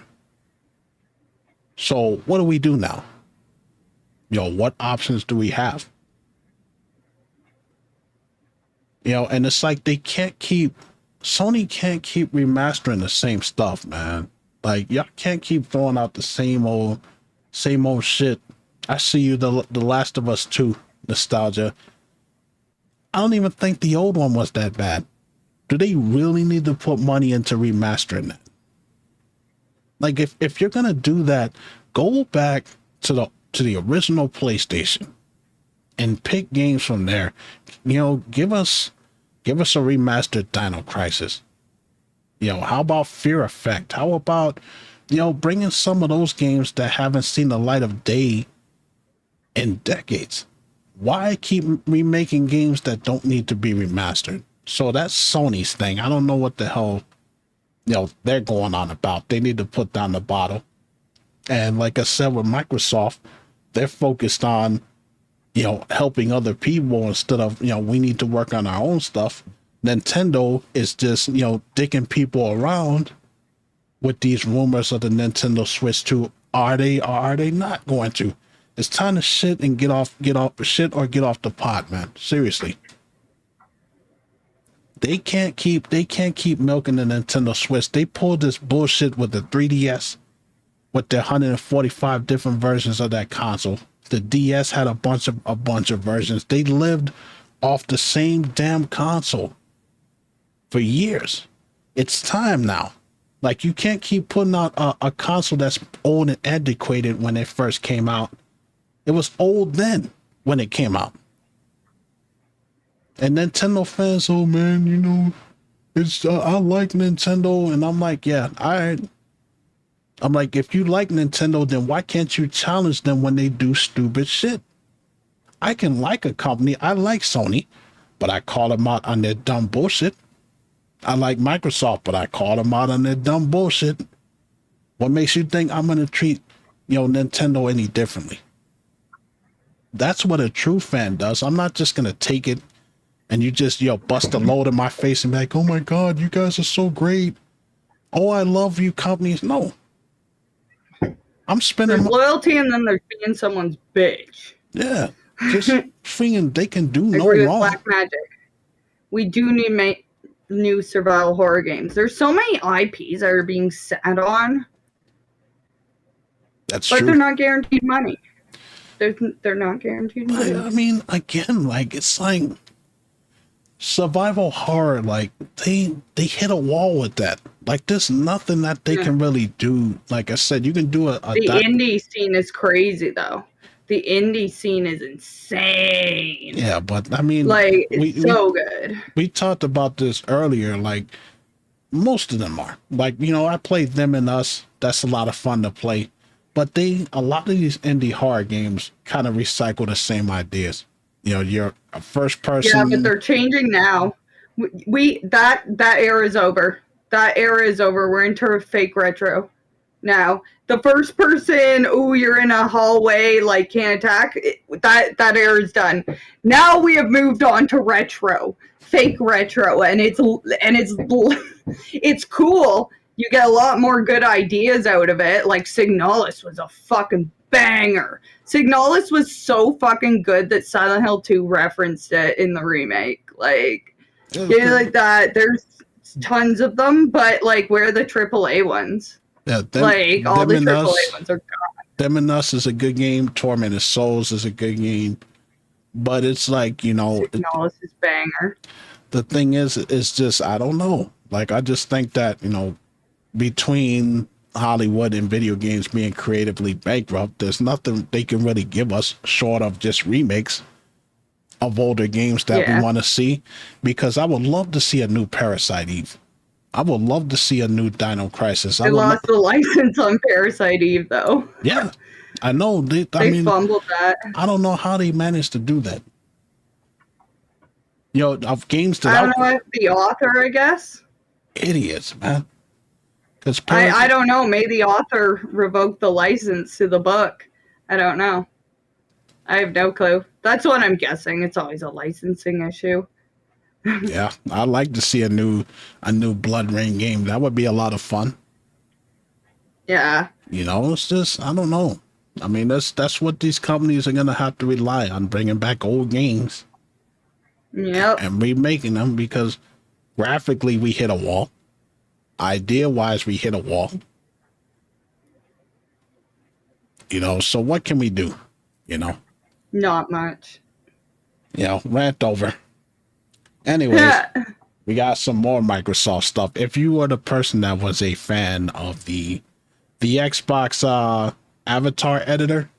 So what do we do now? What options do we have? And it's like Sony can't keep remastering the same stuff, man. Like y'all can't keep throwing out the same old shit. I see you, the Last of Us 2 nostalgia. I don't even think the old one was that bad. Do they really need to put money into remastering that? Like if you're gonna do that, go back to the original PlayStation and pick games from there. Give us a remastered Dino Crisis. How about Fear Effect? How about bringing some of those games that haven't seen the light of day in decades? Why keep remaking games that don't need to be remastered? So that's Sony's thing. I don't know what the hell they're going on about. They need to put down the bottle. And like I said with Microsoft, they're focused on helping other people instead of we need to work on our own stuff. Nintendo is just dicking people around with these rumors of the Nintendo Switch 2. Are they or are they not going to? It's time to shit and get off the pot, man. Seriously. They can't keep milking the Nintendo Switch. They pulled this bullshit with the 3DS with their 145 different versions of that console. The DS had a bunch of versions. They lived off the same damn console for years. It's time now. Like you can't keep putting out a console that's old and antiquated when it first came out. It was old then when it came out. And Nintendo fans, oh man, it's I like Nintendo, and I'm like, yeah, I'm like, if you like Nintendo, then why can't you challenge them when they do stupid shit? I can like a company. I like Sony, but I call them out on their dumb bullshit. I like Microsoft, but I call them out on their dumb bullshit. What makes you think I'm going to treat, Nintendo any differently? That's what a true fan does. I'm not just going to take it and you just, bust a load in my face and be like, oh my God, you guys are so great. Oh, I love you companies. No. I'm spending There's loyalty and then there's being someone's bitch. Yeah. Just freaking, they can do I no agree with wrong. Black Magic. We do need new survival horror games. There's so many IPs that are being sat on. That's but true. They're not guaranteed money. They're not guaranteed money. I mean, again, like it's like survival horror, like they hit a wall with that. Like there's nothing that they can really do. Like I said, you can do the indie scene is crazy though. The indie scene is insane. Yeah, but I mean, like it's so good. We talked about this earlier. Like most of them are like I played Them and Us. That's a lot of fun to play. But a lot of these indie horror games kind of recycle the same ideas. You're a first person. Yeah, but they're changing now. That era is over. That era is over. We're into fake retro now. the first person, you're in a hallway, like, can't attack, that era is done. Now we have moved on to retro, fake retro, and it's cool. You get a lot more good ideas out of it. Like, Signalis was a fucking banger. Signalis was so fucking good that Silent Hill 2 referenced it in the remake. Like, yeah, like that. There's tons of them, but, like, where are the AAA ones? Yeah, all the AAA ones are gone. Them and Us is a good game. Tormented Souls is a good game. But it's like, Signalis is banger. The thing is just, I don't know. Like, I just think that, between Hollywood and video games being creatively bankrupt, there's nothing they can really give us short of just remakes of older games that we want to see. Because I would love to see a new Parasite Eve. I would love to see a new Dino Crisis. They lost the license on Parasite Eve, though. Yeah, I know. They fumbled that. I don't know how they managed to do that. Of games that I don't know if the author, I guess. Idiots, man. Because I don't know. Maybe the author revoked the license to the book. I don't know. I have no clue. That's what I'm guessing. It's always a licensing issue. Yeah, I'd like to see a new Blood Rain game. That would be a lot of fun. Yeah. It's just, I don't know. I mean, that's what these companies are gonna have to rely on, bringing back old games. Yep. And remaking them, because graphically we hit a wall. Idea-wise, we hit a wall. So what can we do? Not much. Rant over. Anyways, we got some more Microsoft stuff. If you were the person that was a fan of the Xbox avatar editor,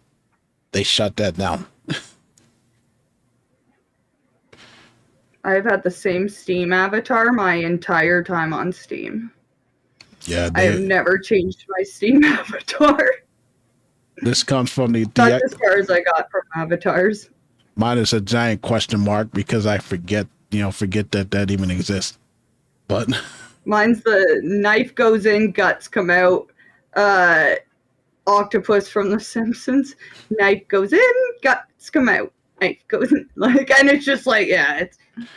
they shut that down. I've had the same Steam avatar my entire time on Steam. Yeah, I have never changed my Steam avatar. This comes from That's as far as I got from avatars. Mine is a giant question mark because I forget that even exists. But mine's the knife goes in, guts come out. Octopus from The Simpsons. Knife goes in, guts come out. Knife goes in, and it's just like,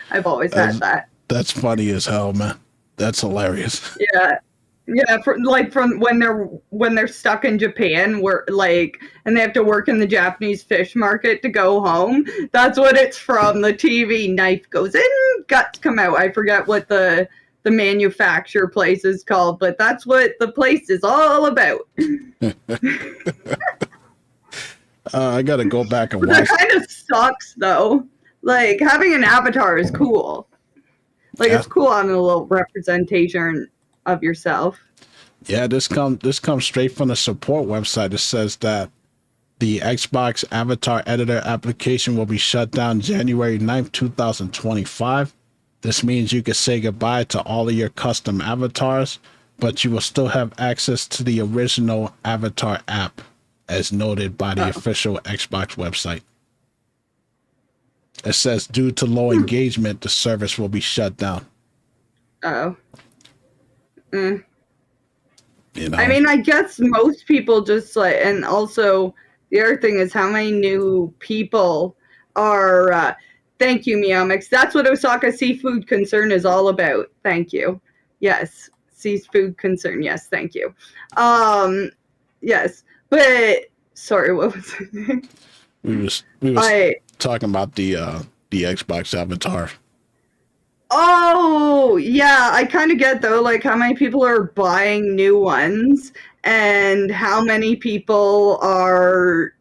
I've always had that. That's funny as hell, man. That's hilarious. Yeah, from when they're stuck in Japan, and they have to work in the Japanese fish market to go home. That's what it's from. The TV, knife goes in, guts come out. I forget what the manufacturer place is called, but that's what the place is all about. I gotta go back and watch. That kind of sucks, though. Like, having an avatar is cool. It's cool on a little representation of yourself. Yeah, this comes straight from the support website. It says that the Xbox Avatar Editor application will be shut down January 9th, 2025. This means you can say goodbye to all of your custom avatars, but you will still have access to the original Avatar app, as noted by the official Xbox website. It says, due to low engagement, the service will be shut down. Oh. I mean, I guess most people just and also the other thing is how many new people are, thank you, Meowmix. That's what Osaka Seafood Concern is all about. Thank you. Yes. Seafood Concern. Yes. Thank you. Yes. But, sorry, what was it? We was talking about the Xbox Avatar. Oh, yeah, I kind of get, though, how many people are buying new ones and how many people are,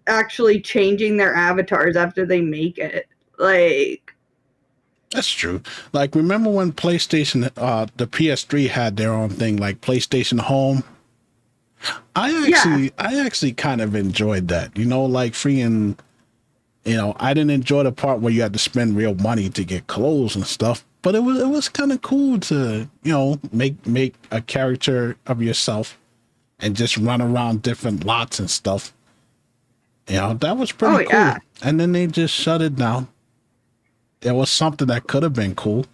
actually changing their avatars after they make it. That's true. Remember when PlayStation, the PS3 had their own thing, like PlayStation Home? I actually kind of enjoyed that, freeing... I didn't enjoy the part where you had to spend real money to get clothes and stuff, but it was kind of cool to, make a character of yourself and just run around different lots and stuff. That was pretty cool. Yeah. And then they just shut it down. There was something that could have been cool.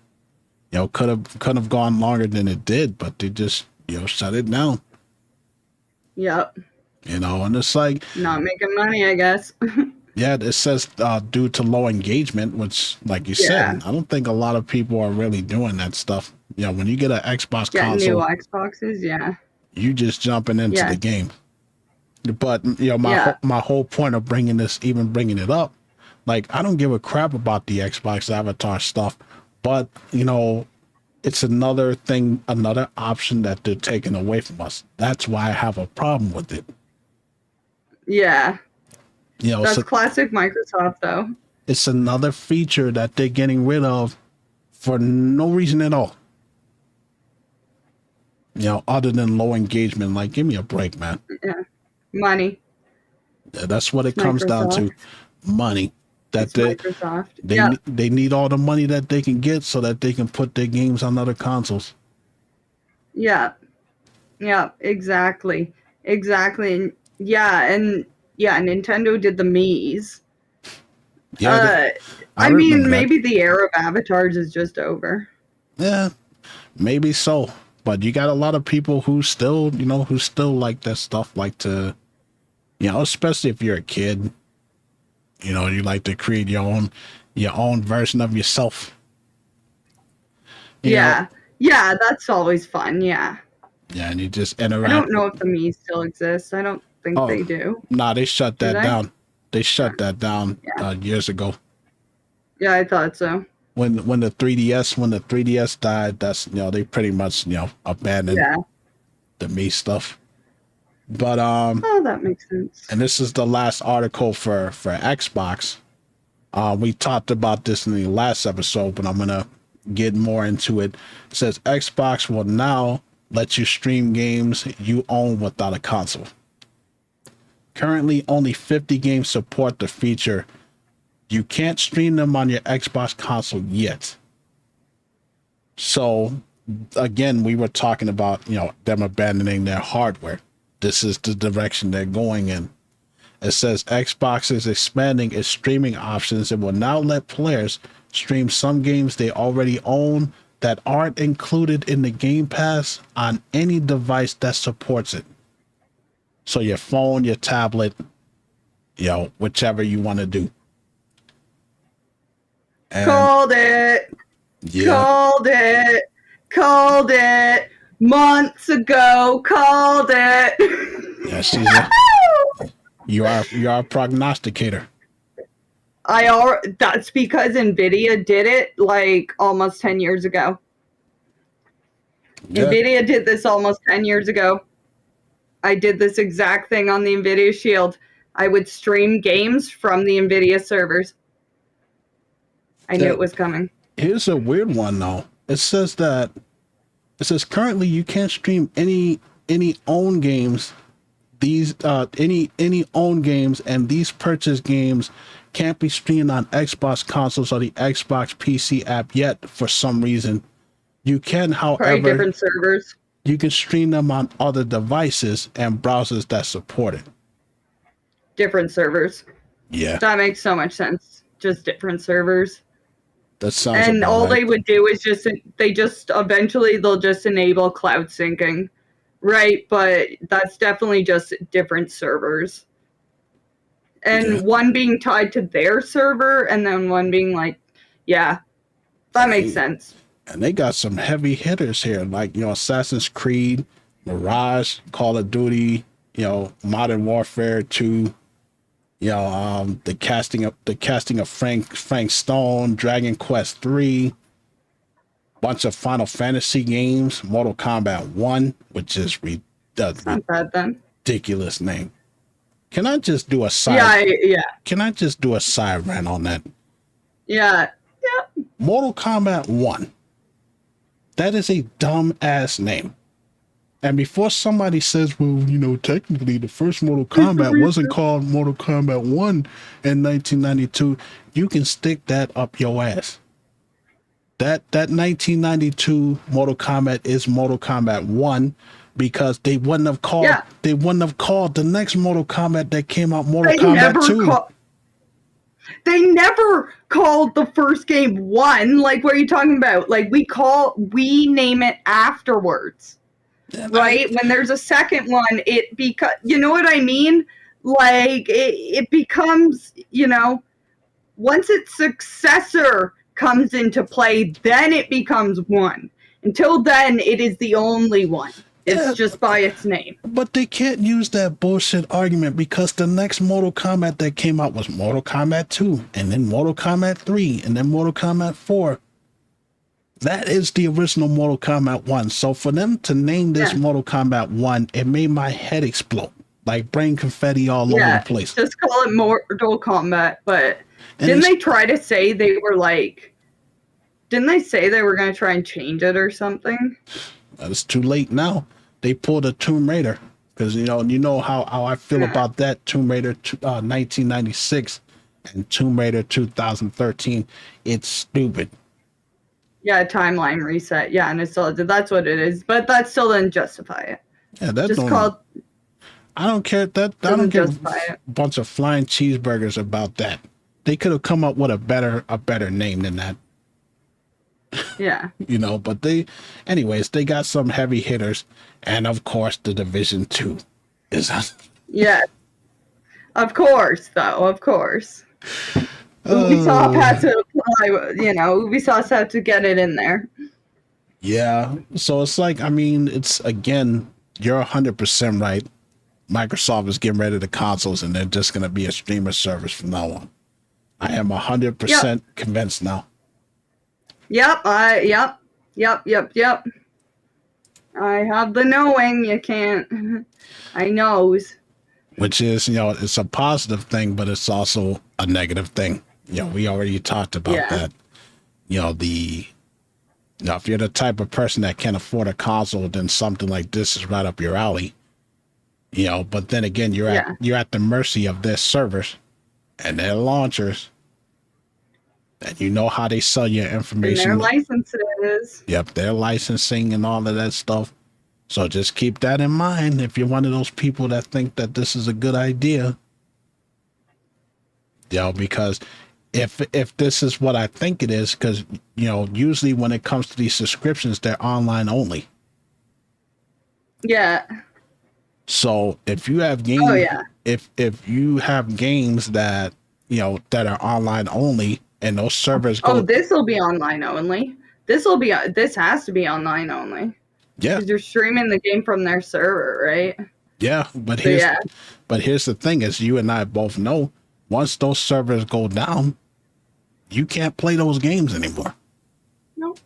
Could have gone longer than it did, but they just, shut it down. Yep. You know, and it's like, Not making money, I guess. yeah, it says due to low engagement, which, like you Yeah. said, I don't think a lot of people are really doing that stuff. You know, when you get an Xbox Getting new console, Xboxes, yeah. you just jumping into the Yeah. game. But you know, Yeah. my whole point of bringing it up, like I don't give a crap about the Xbox Avatar stuff, but you know, it's another thing, another option that they're taking away from us. That's why I have a problem with it. Yeah. You know, That's so classic Microsoft, though. it's another feature that they're getting rid of for no reason at all. You know, other than low engagement. Like, give me a break, man. Yeah. Money. Yeah, that's what It's it comes down Microsoft. to. Money. That It's Microsoft. they Yep. they need all the money that they can get so that they can put their games on other consoles. Yeah. Yeah. Exactly. Exactly. Yeah, Nintendo did the Mii's. Yeah, I I mean, remember that. maybe the era of avatars is just over. Yeah, maybe so. But you got a lot of people who still, you know, who still like that stuff, like to, you know, especially if you're a kid, you know, you like to create your own version of yourself. You know, Yeah. Yeah, that's always fun. Yeah. yeah, and you just I interact don't know with. if the Mii's still exists. I don't think Oh, they do. nah, they shut Do that they? down. They shut that down Yeah. years ago. Yeah, I thought so. When the 3DS died, that's, you know, they pretty much, you know, abandoned Yeah. the me stuff. But Oh, that makes sense. and this is the last article for Xbox. We talked about this in the last episode, but I'm gonna get more into it. It says Xbox will now let you stream games you own without a console. Currently, only 50 games support the feature. You can't stream them on your Xbox console yet. So, again, we were talking about, you know, them abandoning their hardware. This is the direction they're going in. It says Xbox is expanding its streaming options and will now let players stream some games they already own that aren't included in the Game Pass on any device that supports it. So your phone, your tablet, you know, whichever you want to do. And Called it. yeah, Called it. Called it. Months ago. Called it. yeah, you are a prognosticator. That's because Nvidia did it like almost 10 years ago. Yeah, Nvidia did this almost 10 years ago. I did this exact thing on the Nvidia Shield. I would stream games from the Nvidia servers. I knew yeah. it was coming. Here's a weird one though. It says currently you can't stream any own games. These any own games and these purchase games can't be streamed on Xbox consoles or the Xbox PC app yet for some reason. You can, Probably however, different servers. you can stream them on other devices and browsers that support it. Different servers. Yeah, That makes so much sense. Just different servers. that sounds And about all right. they would do is they'll just enable cloud syncing. Right, but that's definitely just different servers. And Yeah. one being tied to their server and then one being like, yeah, that makes sense. And they got some heavy hitters here, like, you know, Assassin's Creed, Mirage, Call of Duty, you know, Modern Warfare 2, you know, the casting of Frank Stone, Dragon Quest 3, bunch of Final Fantasy games, Mortal Kombat 1, which is It's not bad then. ridiculous name. Can I just do a Can I just do a side rant on that? Yeah. Mortal Kombat 1. That is a dumb ass name. And before somebody says, well, you know, technically the first Mortal Kombat wasn't called Mortal Kombat 1 in 1992, you can stick that up your ass. That 1992 Mortal Kombat is Mortal Kombat 1 because they wouldn't have called the next Mortal Kombat that came out Mortal Kombat 2. They never called the first game 1. Like, what are you talking about? Like, we name it afterwards. right? When there's a second one, you know what I mean? Like it becomes, once its successor comes into play, then it becomes one. Until then, it is the only one. It's just by its name. But they can't use that bullshit argument because the next Mortal Kombat that came out was Mortal Kombat 2, and then Mortal Kombat 3, and then Mortal Kombat 4. That is the original Mortal Kombat 1. So for them to name this Mortal Kombat 1, it made my head explode. Like brain confetti all over the place. Just call it Mortal Kombat. But didn't they try to say they were like... Didn't they say they were going to try and change it or something? It's too late now. They pulled a Tomb Raider because you know how I feel about that Tomb Raider 1996 and Tomb Raider 2013. It's stupid. Yeah, timeline reset. Yeah, and that's what it is. But that still doesn't justify it. Yeah, that's called. I don't care that. I don't give a bunch of flying cheeseburgers about that. They could have come up with a better name than that. Yeah. But they got some heavy hitters, and of course the Division 2 is yeah. Of course, though, of course. Ubisoft had to apply, Ubisoft had to get it in there. Yeah. So it's like, it's again, you're 100% right. Microsoft is getting rid of the consoles and they're just gonna be a streamer service from now on. I am 100% convinced now. Yep. I have the knowing. You can't. I knows. Which is, it's a positive thing, but it's also a negative thing. We already talked about that. If you're the type of person that can't afford a console, then something like this is right up your alley. But then again, you're at the mercy of their servers and their launchers. And you know how they sell your information. And their licenses. Yep, their licensing and all of that stuff. So just keep that in mind if you're one of those people that think that this is a good idea. Because if this is what I think it is, because, usually when it comes to these subscriptions, they're online only. Yeah. So if you have games, if you have games that, that are online only, and those servers go... Oh, this will be online only. This has to be online only. Yeah. Because you're streaming the game from their server, right? Yeah, but here's the thing, as you and I both know, once those servers go down, you can't play those games anymore. Nope.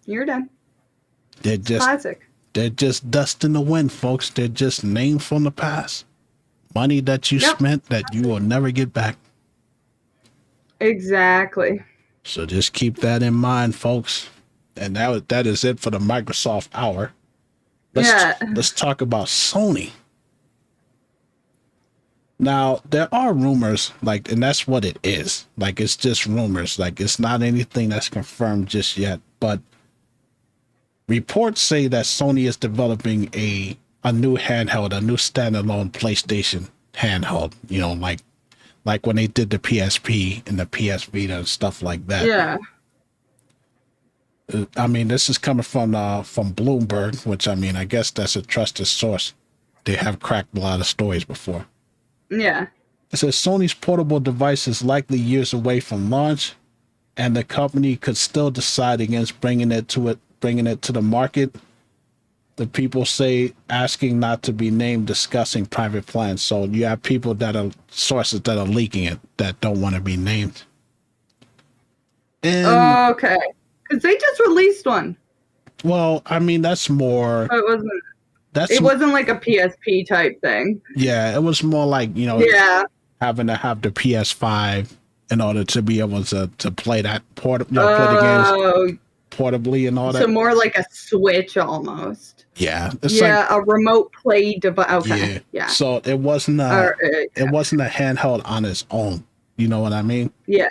You're done. They're just classic. They're just dust in the wind, folks. They're just names from the past. Money that you spent that you will never get back. Exactly. So just keep that in mind, folks. And that is it for the Microsoft Hour. Let's talk about Sony. Now, there are rumors, and that's what it is. It's just rumors. It's not anything that's confirmed just yet. But reports say that Sony is developing a new handheld, a new standalone PlayStation handheld. Like when they did the PSP and the PS Vita and stuff like that. Yeah. This is coming from Bloomberg, which I guess that's a trusted source. They have cracked a lot of stories before. Yeah. It says Sony's portable device is likely years away from launch, and the company could still decide against bringing it to the market. The people say asking not to be named, discussing private plans. So you have people sources that are leaking it that don't want to be named. And, okay. Because they just released one. Well, that's more... It wasn't like a PSP type thing. Yeah, it was more like, having to have the PS5 in order to be able to play that play the games portably and all that. So more like a Switch almost. Yeah. A remote play device. Okay. Yeah. So it wasn't it wasn't a handheld on its own. You know what I mean? Yeah.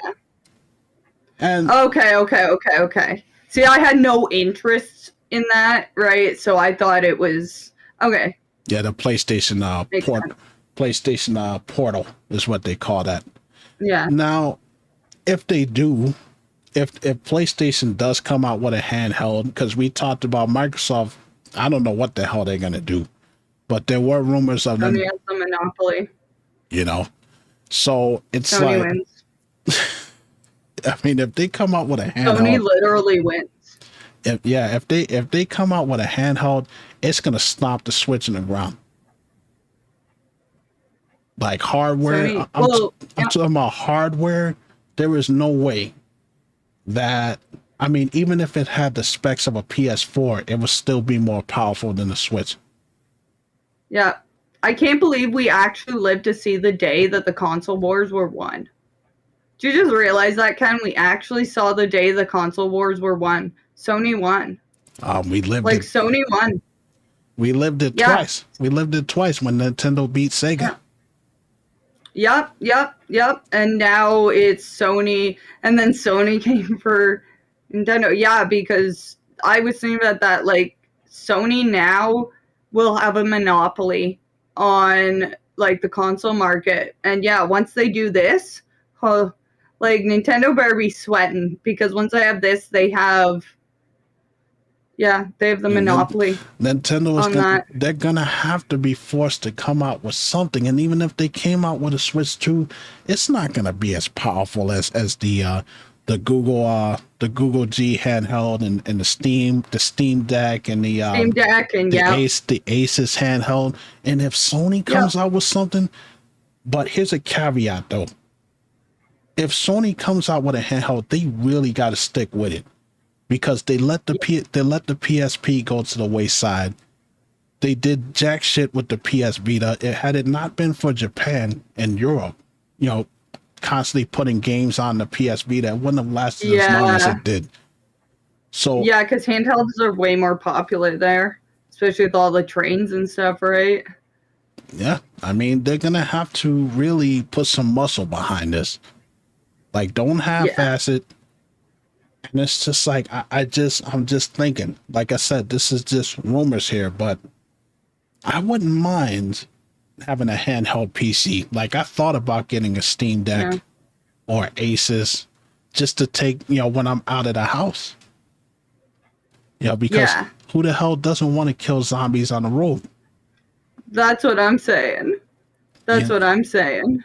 And okay. See, I had no interest in that, right? So I thought it was okay. Yeah, the PlayStation PlayStation Portal is what they call that. Yeah. Now, if they do, if PlayStation does come out with a handheld, because we talked about Microsoft I don't know what the hell they're gonna do, but there were rumors of them. Sony has the monopoly. So it's Sony like, wins. I mean, if they come out with a Sony handheld, literally wins. if they come out with a handheld, it's gonna stomp the Switch in the ground. Like hardware, Sony, I'm talking about hardware. There is no way that, I mean, even if it had the specs of a PS4, it would still be more powerful than the Switch. Yeah. I can't believe we actually lived to see the day that the console wars were won. Did you just realize that, Ken? We actually saw the day the console wars were won. Sony won. We lived Like, it. Sony won. We lived it twice. We lived it twice when Nintendo beat Sega. Yep. And now it's Sony, and then Sony came for Nintendo. Yeah, because I was thinking about that. Like, Sony now will have a monopoly on, like, the console market. And yeah, once they do this, like, Nintendo better be sweating, because once they have this, they have the monopoly. Nintendo is they're gonna have to be forced to come out with something, and even if they came out with a Switch 2, it's not gonna be as powerful as the Google G handheld and the Steam Deck and the Steam Deck and the Asus handheld. And if Sony comes out with something, but here's a caveat though: if Sony comes out with a handheld, they really got to stick with it. Because they let the PSP go to the wayside. They did jack shit with the PS Vita. Had it not been for Japan and Europe, constantly putting games on the PS Vita, it wouldn't have lasted as long as it did. So yeah, because handhelds are way more popular there, especially with all the trains and stuff, right? Yeah, I mean, they're gonna have to really put some muscle behind this. Like, don't half-ass it. And it's just like, I'm just thinking, like I said, this is just rumors here, but I wouldn't mind having a handheld PC. Like, I thought about getting a Steam Deck or Asus just to take, when I'm out of the house. Because who the hell doesn't want to kill zombies on the road? That's what I'm saying. What I'm saying.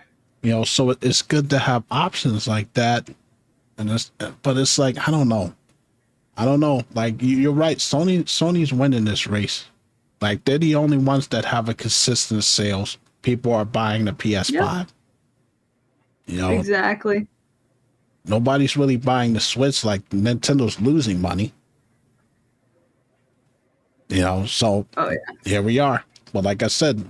So it's good to have options like that. But it's like, I don't know. Like, you're right. Sony's winning this race. Like, they're the only ones that have a consistent sales. People are buying the PS5. Exactly. Nobody's really buying the Switch. Like, Nintendo's losing money. So here we are. But like I said,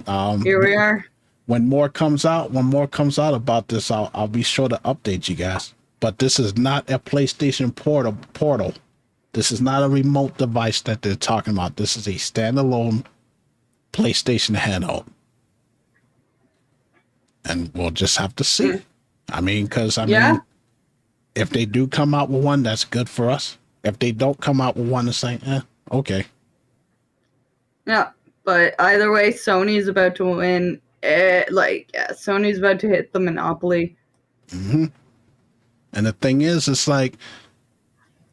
here we are. When more comes out about this, I'll be sure to update you guys. But this is not a PlayStation portal. This is not a remote device that they're talking about. This is a standalone PlayStation handheld. And we'll just have to see. I mean, if they do come out with one, that's good for us. If they don't come out with one, it's like, okay. Yeah, but either way, Sony's about to win. Sony's about to hit the monopoly. Mm-hmm. And the thing is, it's like,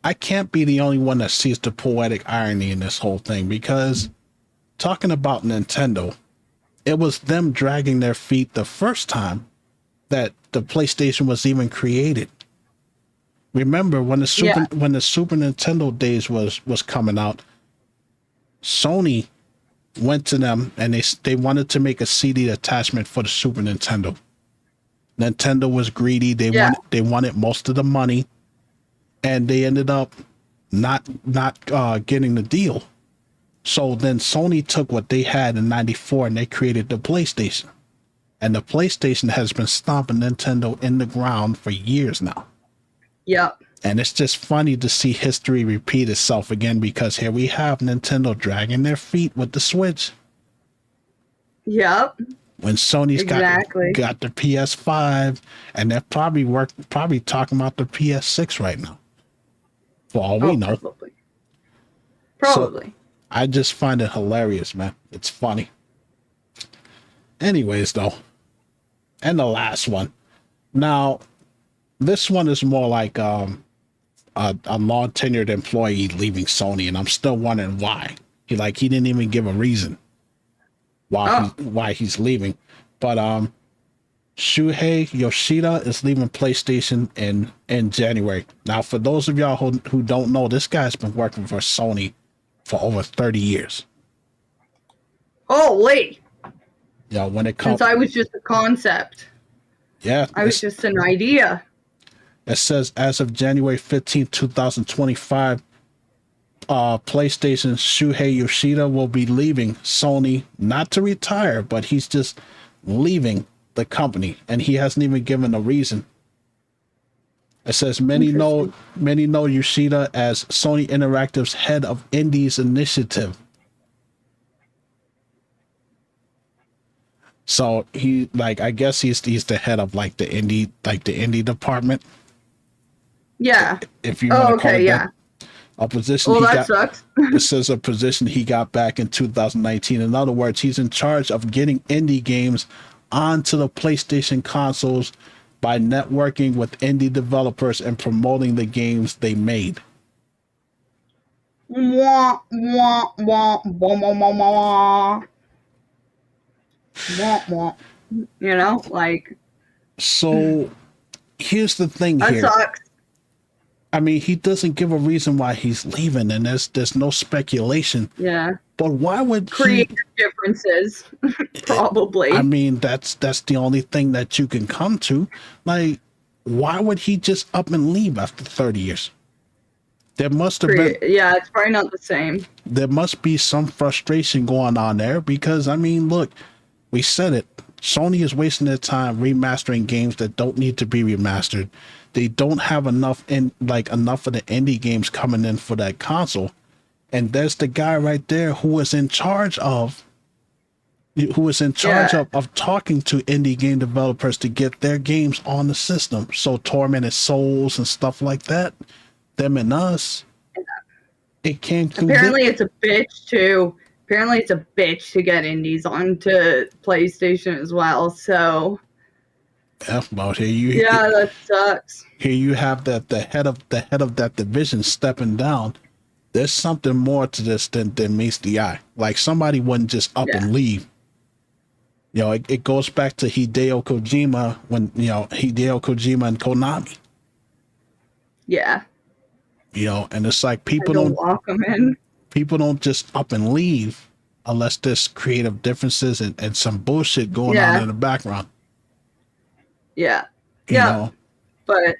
I can't be the only one that sees the poetic irony in this whole thing, because talking about Nintendo, it was them dragging their feet the first time that the PlayStation was even created. Remember when the Super Nintendo days was coming out, Sony went to them and they wanted to make a CD attachment for the Super Nintendo. Nintendo was greedy. They wanted most of the money, and they ended up not getting the deal. So then Sony took what they had in '94 and they created the PlayStation. And the PlayStation has been stomping Nintendo in the ground for years now. Yep. And it's just funny to see history repeat itself again, because here we have Nintendo dragging their feet with the Switch. Yep. When Sony's got the PS5, and they're probably talking about the PS6 right now, for all we know. Probably. So, I just find it hilarious, man. It's funny. Anyways, though, and the last one. Now, this one is more like a long tenured employee leaving Sony, and I'm still wondering why. He didn't even give a reason why he's leaving. But Shuhei Yoshida is leaving PlayStation in January. Now, for those of y'all who don't know, this guy's been working for Sony for over 30 years. Holy! Yeah, when it comes, Since I was just a concept. yeah, I was just an idea. It says as of January 15th, 2025, PlayStation Shuhei Yoshida will be leaving Sony, not to retire, but he's just leaving the company, and he hasn't even given a reason. It says many know Yoshida as Sony Interactive's head of Indies initiative. So he, like, I guess he's the head of like the indie department. Yeah. If you want to call it yeah. that. A position sucks. It says a position he got back in 2019. In other words, he's in charge of getting indie games onto the PlayStation consoles by networking with indie developers and promoting the games they made. Wah, wah, wah, wah, wah, wah, wah. Wah, wah. You know, like. So here's the thing that here. Sucks. I mean, he doesn't give a reason why he's leaving, and there's no speculation. Yeah. But why would creative differences? Probably. I mean, that's the only thing that you can come to. Like, why would he just up and leave after 30 years? There must have been. Yeah, it's probably not the same. There must be some frustration going on there because, I mean, look, we said it. Sony is wasting their time remastering games that don't need to be remastered. They don't have enough of the indie games coming in for that console. And there's the guy right there who is in charge of of talking to indie game developers to get their games on the system. So Tormented Souls and stuff like that, Them and Us, it came through. Apparently it's a bitch too. Apparently it's a bitch to get indies onto PlayStation as well. So yeah, well, that sucks. Here you have that the head of that division stepping down. There's something more to this than meets the eye. Like, somebody wouldn't just up and leave. You know, it goes back to Hideo Kojima and Konami. Yeah. You know, and it's like people don't walk them in. People don't just up and leave unless there's creative differences and some bullshit going on in the background. Yeah. You know? But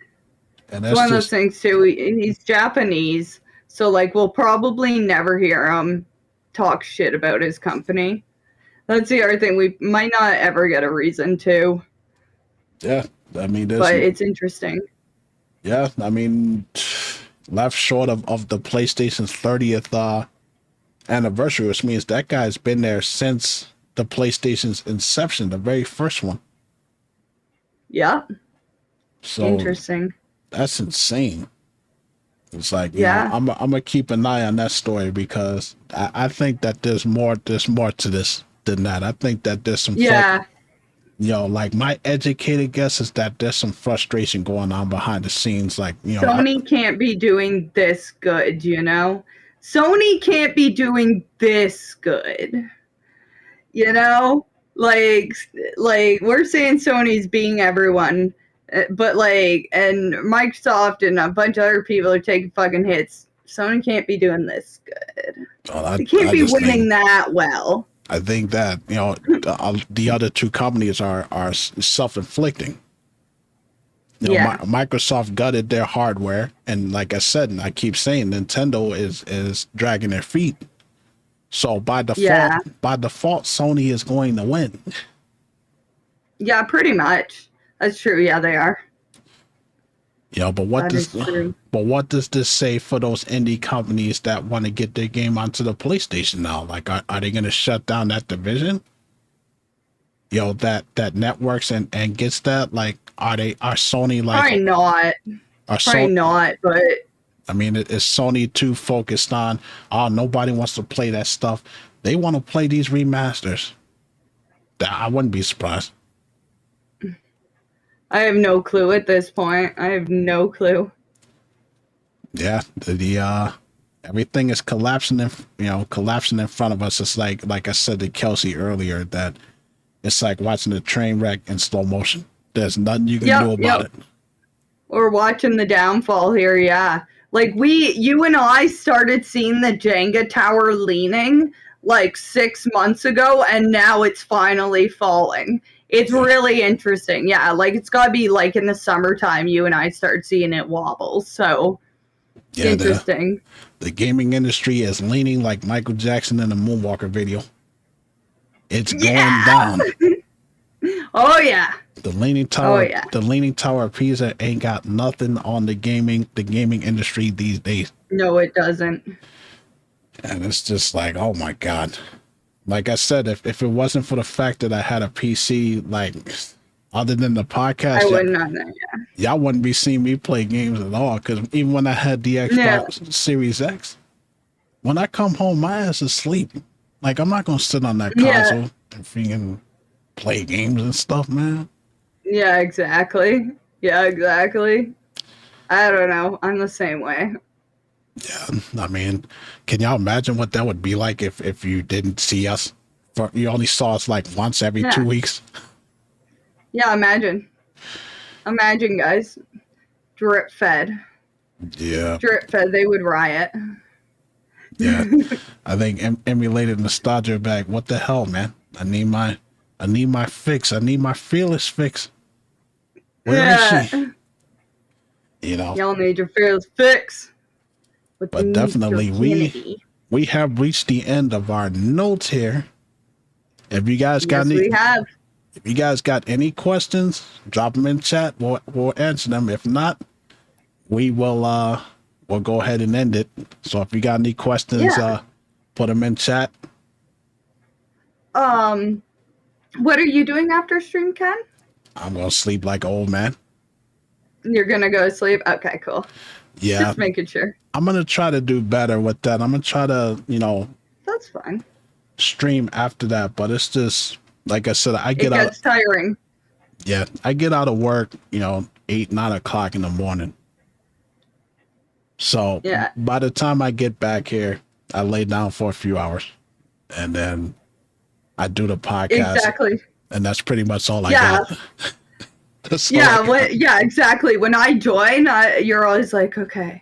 and it's one of those things too. He's Japanese, so like we'll probably never hear him talk shit about his company. That's the other thing. We might not ever get a reason to. Yeah, I mean, but it's interesting. Yeah, I mean, left short of the PlayStation's 30th anniversary, which means that guy's been there since the PlayStation's inception, the very first one. Yeah. So interesting. That's insane. It's like, I'm gonna keep an eye on that story because I think that there's more to this than that. I think that there's some like my educated guess is that there's some frustration going on behind the scenes. Like, Sony can't be doing this good, Sony can't be doing this good. Like we're saying Sony's being everyone, but and Microsoft and a bunch of other people are taking fucking hits. Sony can't be doing this good. They can't be winning that well. I think that the other two companies are self-inflicting. Microsoft gutted their hardware, and like I said, and I keep saying, Nintendo is dragging their feet. So by default, Sony is going to win. Yeah, pretty much. That's true. Yeah, they are. But what does this say for those indie companies that want to get their game onto the PlayStation now? Like, are they going to shut down that division? That networks and gets that? Like, are Sony like? Probably not. Probably not. But I mean, is Sony too focused on? Oh, nobody wants to play that stuff. They want to play these remasters. I wouldn't be surprised. I have no clue at this point. I have no clue. Yeah, Everything is collapsing collapsing in front of us. It's like I said to Kelsey earlier, that it's like watching a train wreck in slow motion. There's nothing you can do about it. We're watching the downfall here, yeah. Like you and I started seeing the Jenga tower leaning like 6 months ago, and now it's finally falling. It's really interesting. Yeah, like it's got to be like in the summertime you and I start seeing it wobble. So yeah, interesting. The gaming industry is leaning like Michael Jackson in the Moonwalker video. It's going down. Oh yeah. The leaning tower. The leaning tower of Pisa ain't got nothing on the gaming industry these days. No, it doesn't. And it's just like, oh my God. Like I said, if it wasn't for the fact that I had a PC, like other than the podcast, I wouldn't know that. Yeah. Y'all wouldn't be seeing me play games at all. Because even when I had the Xbox Series X, when I come home, my ass is asleep. Like I'm not gonna sit on that console and freaking play games and stuff, man. Yeah, exactly. Yeah, exactly. I don't know. I'm the same way. Yeah, I mean, can y'all imagine what that would be like if you didn't see us? You only saw us like once every 2 weeks. Yeah, imagine. Imagine, guys. Drip fed. Yeah. Drip fed. They would riot. Yeah. I think emulated nostalgia back. What the hell, man? I need my fix. I need my fearless fix. Where is she? You know. Y'all need your fearless fix. But definitely we have reached the end of our notes here. If you guys got if you guys got any questions, drop them in chat. We'll answer them. If not, we'll go ahead and end it. So if you got any questions, put them in chat. What are you doing after stream, Ken? I'm gonna sleep like an old man. You're gonna go to sleep? Okay, cool. Yeah. Just making sure. I'm gonna try to do better with that. I'm gonna try to, That's fine. Stream after that, but it's just like I said, it gets tiring. Yeah, I get out of work, 8, 9 o'clock in the morning. So by the time I get back here, I lay down for a few hours, and then I do the podcast. Exactly. And that's pretty much all I got. Exactly. When I join, you're always like, okay.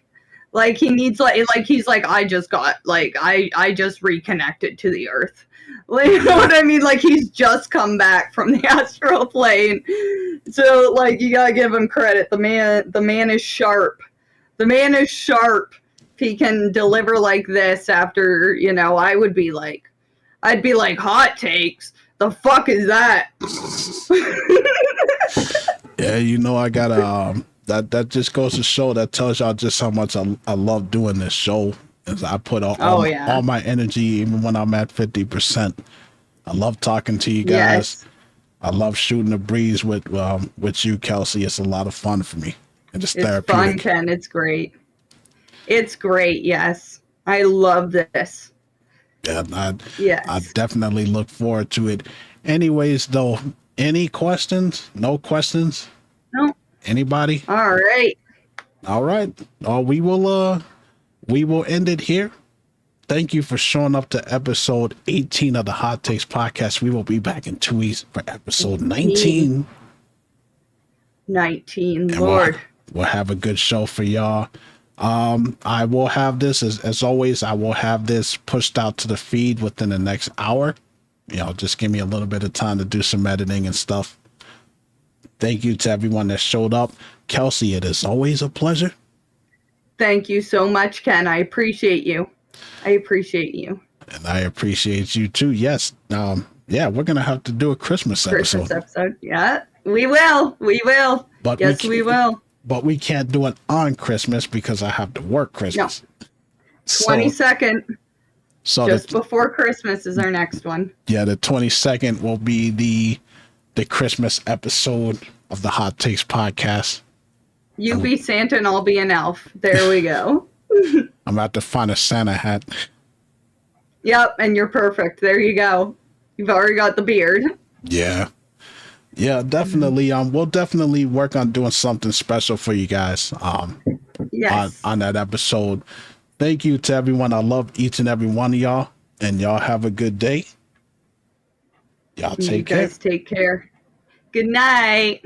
Like he's like, I just got, like, I just reconnected to the earth. Like, you know what I mean? Like he's just come back from the astral plane. So like, you gotta give him credit. The man is sharp. The man is sharp. If he can deliver like this after, I'd be like, hot takes. The fuck is that? Yeah, I got that just goes to show, that tells y'all just how much I love doing this show. As I put all my energy, even when I'm at 50%. I love talking to you guys. Yes. I love shooting the breeze with you, Kelsey. It's a lot of fun for me. And it's therapeutic. Fun, Ken. It's great. It's great. Yes, I love this. Yeah, I definitely look forward to it. Anyways, though, any questions? No questions? No. Anybody? All right. We will end it here. Thank you for showing up to episode 18 of the Hot Takes podcast. We will be back in 2 weeks for episode 19. 19, Lord. We'll have a good show for y'all. I will have this, as always, I will have this pushed out to the feed within the next hour. Just give me a little bit of time to do some editing and stuff. Thank you to everyone that showed up. Kelsey, it is always a pleasure. Thank you so much, Ken. I appreciate you. And I appreciate you too. Yes. We're going to have to do a Christmas episode. Yeah, we will. We will. But we will. But we can't do it on Christmas because I have to work Christmas. No. 22nd. So just before Christmas is our next one. Yeah, the 22nd will be the Christmas episode of the Hot Takes podcast. You be Santa and I'll be an elf. There we go. I'm about to find a Santa hat. Yep, and you're perfect. There you go. You've already got the beard. Yeah. Yeah, definitely. We'll definitely work on doing something special for you guys. Yes. On that episode. Thank you to everyone. I love each and every one of y'all. And y'all have a good day. Y'all You take care. guys take care. Good night.